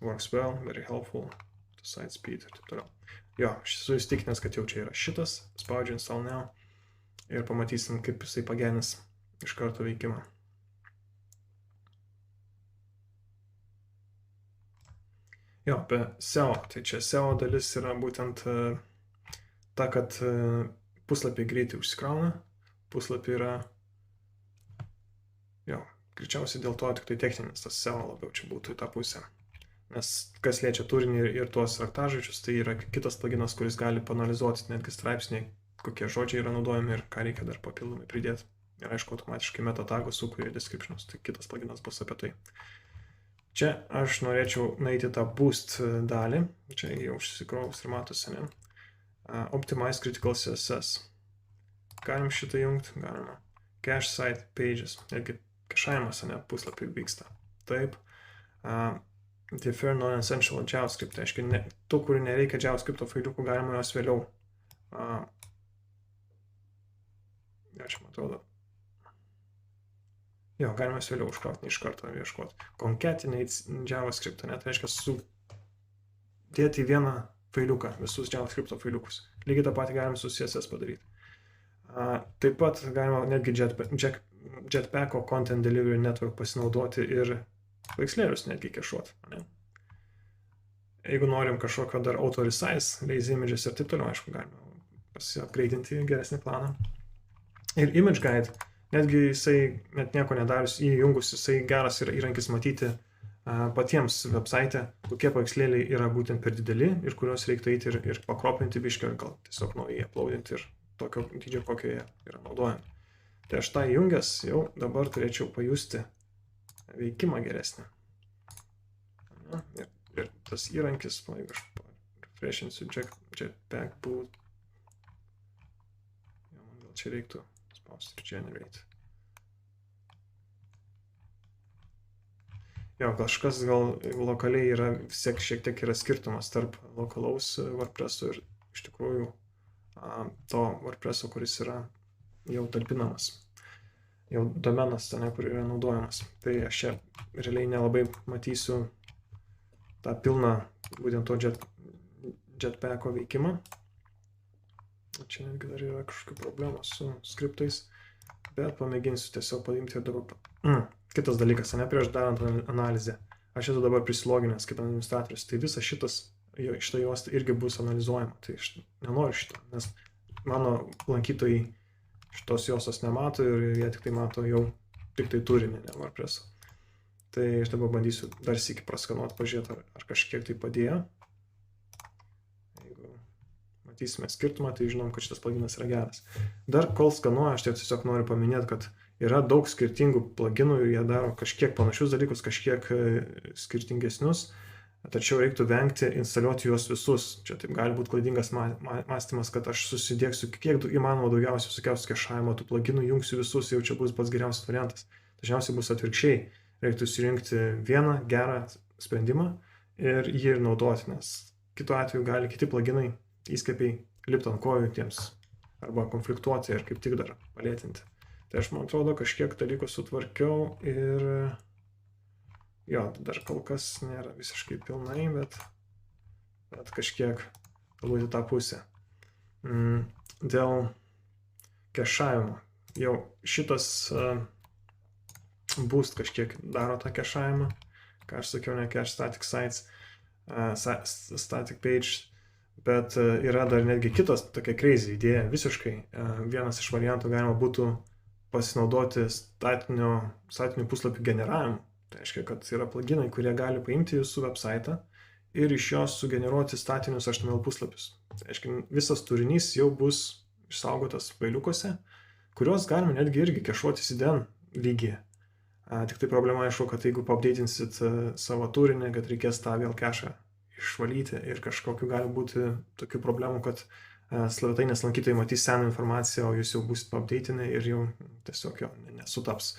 Works well, very helpful, to site speed ir taip toliau. Jo, aš esu įsitikinęs, kad jau čia yra šitas, spaudžiu install now ir pamatysim, kaip jisai pagerins iš karto veikimą. Jo, apie SEO, tai čia SEO dalis yra būtent ta, kad puslapiai greitai užsikrauna. Puslapį yra, greičiausiai dėl to tik tai techninis, tas SEO labiau čia būtų į tą pusę. Nes kas liečia turinį ir tuos raktažodžius, tai yra kitas pluginas, kuris gali paanalizuoti netgi straipsniai, kokie žodžiai yra naudojami ir ką reikia dar papildomai pridėti. Ir aišku, automatiškai meta tagus sukuria descriptionus, tai kitas pluginas bus apie tai. Čia aš norėčiau nueiti tą boost dalį, čia jau užsikrovus ir matosi, ne? Optimize Critical CSS. Galim šitą jungti, galima. Cache Site Pages, netgi kešavimas, puslapį vyksta. Taip. Defer non-essential JavaScript, tai reiškia, tų, kurių nereikia JavaScript failiukų, galima jos vėliau. Čia man atrodo. Jo, galima jos vėliau užkrauti, ne iš karto ieškoti. Concatenate JavaScript, tai reiškia sudėti į vieną failiuką, visus JavaScript failiukus. Lygiai tą patį galima su CSS padaryti. Taip pat galima netgi Jetpack Content Delivery Network pasinaudoti ir paveikslėlius netgi kešuoti. Jeigu norim kažkokio dar auto resize, lazy images ir taip toliau, aišku, galima pasiapgreidinti geresnį planą. Ir image guide, netgi jisai net nieko nedarius, įjungus, jisai geras yra įrankis matyti patiems website, kokie paveikslėliai yra būtent per dideli ir kuriuos reiktų eiti ir pakropinti biškį, gal tiesiog naujai uploadinti ir tokio dydžio, kokio jie yra naudojami. Tai aš tą įjungęs jau dabar turėčiau pajusti veikimą geresnį. Ir tas įrankis, jeigu aš refreshinsiu Jetpack boot, man gal čia reiktų spausti ir generate. Jo, kažkas gal lokaliai yra, šiek tiek yra skirtumas tarp lokalaus WordPress'o ir iš tikrųjų to WordPress'o, kuris yra jau talpinamas. Jau domenas ten, kur yra naudojamas. Tai aš čia realiai nelabai matysiu tą pilną būtent to Jetpack'o veikimą. Čia netgi dar yra kažkokių problemų su skriptais, bet pamėginsiu tiesiog paimti ir dabar. Kitas dalykas, prieš darant analizę. Aš esu dabar prisiloginęs kaip administratorius, tai visas šita juosta irgi bus analizuojama. Tai aš nenoriu šito, nes mano lankytojai šitos juostos nemato ir jie tik tai mato jau tik tai turinį, ne WordPress'o. Tai aš dabar bandysiu dar sykį praskanuoti, pažiūrėti, ar kažkiek tai padėjo. Jeigu matysime skirtumą, tai žinom, kad šitas pluginas yra geras. Dar kol skanuoju, aš tiesiog noriu paminėti, kad yra daug skirtingų pluginų ir jie daro kažkiek panašius dalykus, kažkiek skirtingesnius, tačiau reiktų vengti instaliuoti juos visus. Čia taip gali būti klaidingas mąstymas, kad aš susidėksiu kiek įmanoma daugiausiai visokiausių kešavimo tų pluginų, jungsiu visus, jau čia bus pats geriausias variantas. Dažniausiai bus atvirkščiai. Reiktų surinkti vieną gerą sprendimą ir jį ir naudoti, nes kitu atveju gali kiti pluginai įskiepiai lipti ant kojų tiems arba konfliktuoti ir kaip tik dar palėtinti. Tai aš, man atrodo, kažkiek dalykų sutvarkiau ir jo, dar kol kas nėra visiškai pilnai, bet kažkiek galbūt į tą pusę. Dėl kešavimo. Jau šitas Boost kažkiek daro tą kešavimą, ką aš sakiau, ne cache static sites, static page, bet yra dar netgi kitas tokia crazy idėja visiškai. Vienas iš variantų galima būtų pasinaudoti statinių puslapių generavimu. Tai reiškia, kad yra pluginai, kurie gali paimti jūsų website ir iš jos sugeneruoti statinius HTML puslapius. Tai reiškia, visas turinys jau bus išsaugotas failiukuose, kuriuos galima netgi irgi kešuoti CDN lygyje. Tik tai problema aišku, kad jeigu paupdatinsit savo turinį, kad reikės tą vėl kešą išvalyti ir kažkokiu gali būti tokių problemų, kad svetainės lankytojai matys seną informaciją, o jūs jau būsit paupdatinę ir jau tiesiog jo nesutaps.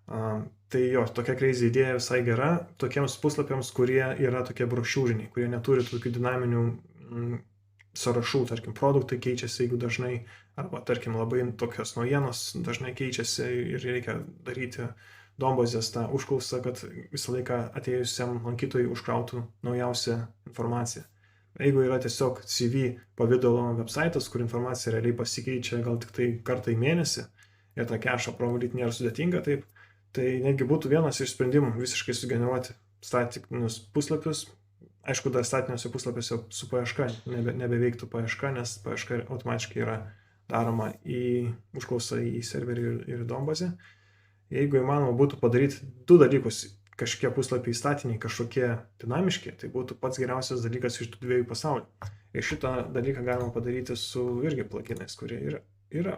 Tai jo, tokia crazy idėja visai gera tokiems puslapiams, kurie yra tokie brošiūriniai, kurie neturi tokių dinaminių sąrašų, tarkim, produktai keičiasi, jeigu dažnai, arba tarkim, labai tokios naujienos dažnai keičiasi ir reikia daryti dombazės tą užklausą, kad visą laiką atėjusiam lankytojui užkrautų naujausią informaciją. Jeigu yra tiesiog CV pavidalo website'as, kur informacija realiai pasikeičia gal tik tai kartą į mėnesį ir tą kešą pravalyti nėra sudėtinga, taip, tai netgi būtų vienas iš sprendimų visiškai sugeneruoti statinius puslapius. Aišku, dar statiniuose puslapiuose su paieška nebeveiktų paieška, nes paieška automatiškai yra daroma į užklausą į serverį ir dombazę. Jeigu įmanoma būtų padaryti du dalykus, kažkokie puslapiai statiniai, kažkokie dinamiški, tai būtų pats geriausias dalykas iš tų dviejų pasaulių. Ir šitą dalyką galima padaryti su irgi pluginais, kurie yra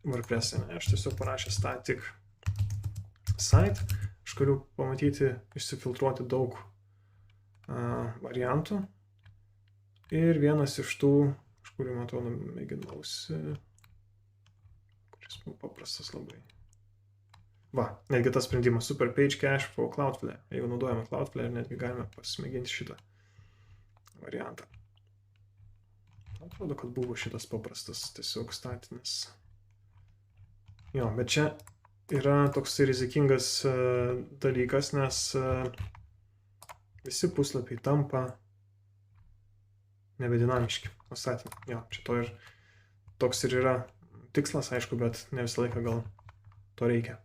WordPress'e. Aš tiesiog parašęs static site, aš galiu pamatyti, išsifiltruoti daug variantų. Ir vienas iš tų, iš kurių, man atrodo, mėginausi, kuris buvo paprastas labai. Va, netgi tas sprendimas Super Page Cache for Cloudflare. Jeigu naudojame Cloudflare, netgi galime pasimėginti šitą variantą. Atrodo, kad buvo šitas paprastas, tiesiog statinis. Jo, bet čia yra toks rizikingas dalykas, nes visi puslapiai tampa nebedinamiški. Nustatymai. Jo, čia to ir toks ir yra tikslas, aišku, bet ne visą laiką gal to reikia.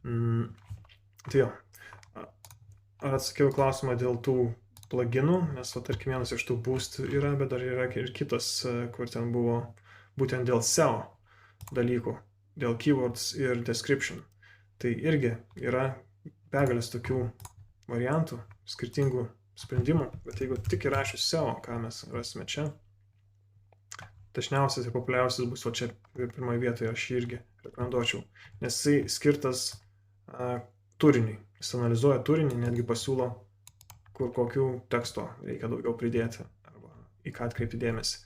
Tai jo, ar atsakiau klausimą dėl tų pluginų, nes, tarkim, vienas iš tų boost yra, bet dar yra ir kitas, kur ten buvo būtent dėl SEO dalykų, dėl keywords ir description. Tai irgi yra begalės tokių variantų, skirtingų sprendimų, bet jeigu tik įrašius SEO, ką mes rasime čia, dažniausias ir populiariausias bus, o čia pirmoje vietoje aš irgi rekomenduočiau, nes jisai skirtas turiniui. Jis analizuoja turinį, netgi pasiūlo, kur kokių teksto reikia daugiau pridėti arba į ką atkreipti dėmesį.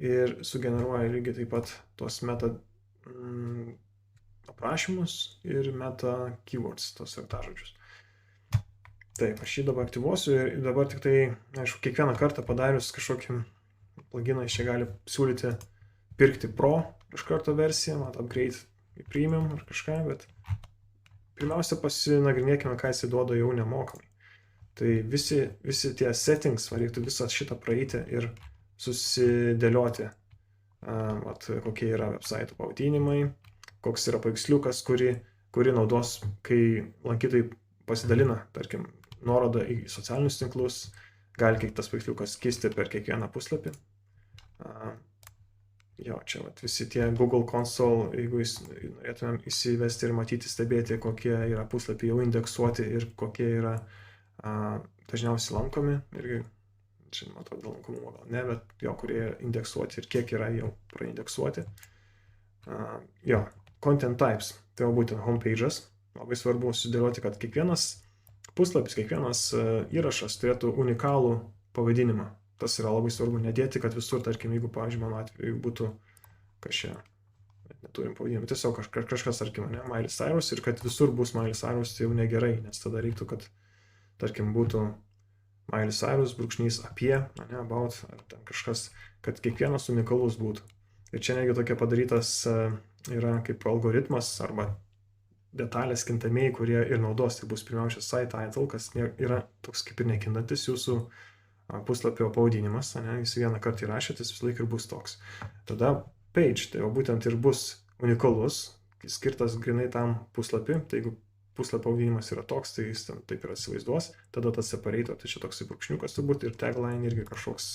Ir sugeneruoja lygiai taip pat tos meta aprašymus ir meta keywords, tos raktažodžius. Taip, aš jį dabar aktyvuosiu ir dabar tik tai, aišku, kiekvieną kartą padarius kažkokį pluginą, iš čia gali siūlyti pirkti Pro iš karto versiją, upgrade į Premium ar kažką, bet pirmiausia pasinagrinėkime, ką jis duoda jau nemokamai. Tai visi tie settings, reiktų visą šitą praeiti ir susidėlioti, kokie yra website pavadinimai, koks yra paveiksliukas, kuri naudos, kai lankytojai pasidalina, tarkim, nuorodą į socialinius tinklus, gali tas paveiksliukas kisti per kiekvieną puslapį. Jo, čia visi tie Google Console, jeigu norėtumėm įsivesti ir matyti, stebėti, kokie yra puslapiai jau indeksuoti ir kokie yra dažniausiai lankomi. Irgi, čia matau, dėl lankomumo gal ne, bet jo, kurie yra indeksuoti ir kiek yra jau praindeksuoti. Jo, content types, tai jau būtent homepage'as. Labai svarbu sudėlioti, kad kiekvienas puslapis, kiekvienas įrašas turėtų unikalų pavadinimą. Tas yra labai svarbu, nedėti, kad visur, tarkim, jeigu, pavyzdžiui, mano atveju būtų kažkiek, neturim pavadinimą, tiesiog kažkas, tarkim, ne, Miley Cyrus ir kad visur bus Miley Cyrus, tai jau negerai, nes tada reiktų, kad, tarkim, būtų Miley Cyrus, brūkšnys apie, ne, about, ar ten kažkas, kad kiekvienas unikalus būtų. Ir čia negi tokia padarytas yra kaip algoritmas arba detalės kintamieji, kurie ir naudos, tai bus pirmiausia site title, kas yra toks kaip ir nekintantis jūsų puslapio pavadinimas, ne, jūs vieną kartą įrašėte, vis laik ir bus toks. Tada page, tai jau būtent ir bus unikalus, skirtas grinai tam puslapį, tai jeigu puslapio pavadinimas yra toks, tai jis ten taip ir atsivaizduos, tada tas separator, tai čia toks brūkšniukas turbūt ir tagline irgi kažkoks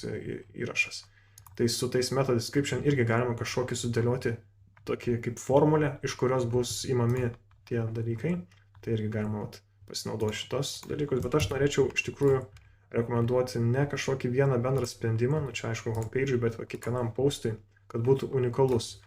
įrašas. Tai su tais meta description irgi galima kažkokį sudėlioti tokį kaip formulę, iš kurios bus įmami tie dalykai, tai irgi galima pasinaudoti šitos dalykus, bet aš norėčiau iš tikrųjų rekomenduoti ne kažkokį vieną bendrą sprendimą, nu čia aišku homepage'ui, bet kiekvienam postui, kad būtų unikalus.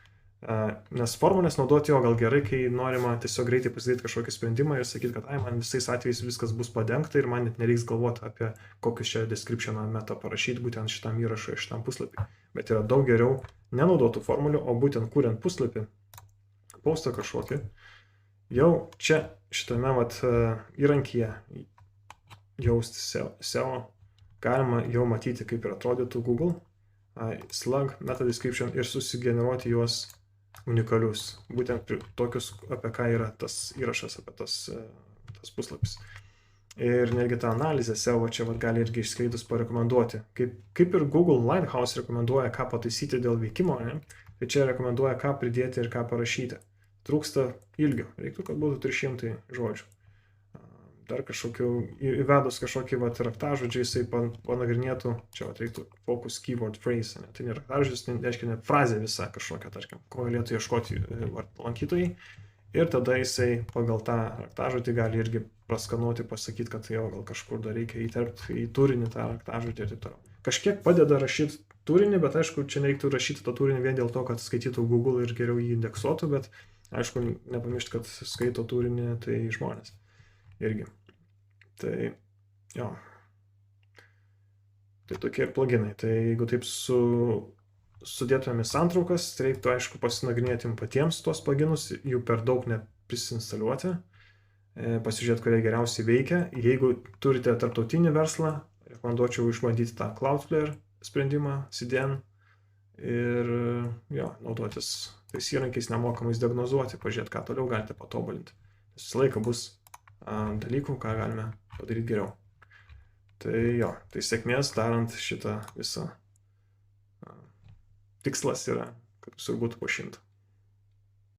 Nes formulės naudoti jo gal gerai, kai norima tiesiog greitai pasidaryti kažkokį sprendimą ir sakyti, kad man visais atvejais viskas bus padengta ir man net nereiks galvoti apie kokius čia descriptioną meta parašyti būtent šitam įrašui, šitam puslapį. Bet yra daug geriau nenaudotų formulių, o būtent kuriant puslapį, postą kažkokį, jau čia šitame įrankyje jausti SEO, galima jau matyti, kaip ir atrodytų Google, slug, meta description ir susigeneruoti juos unikalius, būtent tokius, apie ką yra tas įrašas, apie tas puslapis. Ir netgi tą analizę SEO čia gali irgi išskleidus parekomenduoti. Kaip ir Google Lighthouse rekomenduoja, ką pataisyti dėl veikimo, ne? Tai čia rekomenduoja, ką pridėti ir ką parašyti. Trūksta ilgio, reiktų, kad būtų 300 žodžių. Dar kažkokiu, įvedus kažkokį raktažodžių, jisai panagrinėtų, čia reiktų focus keyword phrase, ne? Tai ne raktažodis, tai reiškia ne frazė visa kažkokia, tarkim, ko galėtų ieškoti lankytojai. Ir tada jisai pagal tą raktažodį gali irgi praskanuoti, pasakyti, kad jo gal kažkur dar reikia įterpti į turinį tą raktažodį ir taip toliau. Kažkiek padeda rašyti turinį, bet aišku, čia nereiktų rašyti tą turinį vien dėl to, kad skaitytų Google ir geriau jį indeksuotų, bet aišku, nepamiršti, kad skaito turinį tai žmonės. Irgi. Tai, jo. Tai tokie ir pluginai. Tai jeigu taip sudėtumėm į santraukas, tai reiktų, aišku, pasinagrinėti patiems tuos pluginus, jų per daug prisinstaliuoti, pasižiūrėti, kurie geriausiai veikia. Jeigu turite tarptautinį verslą, rekomenduočiau išbandyti tą Cloudflare sprendimą, CDN ir jo, naudotis tais įrankiais nemokamais diagnozuoti, pažiūrėti, ką toliau galite patobulinti. Visą laiką bus dalykų, ką galime padaryti geriau. Tai jo, tai sėkmės darant šitą visą. Tikslas yra, kad visur būtų po 100.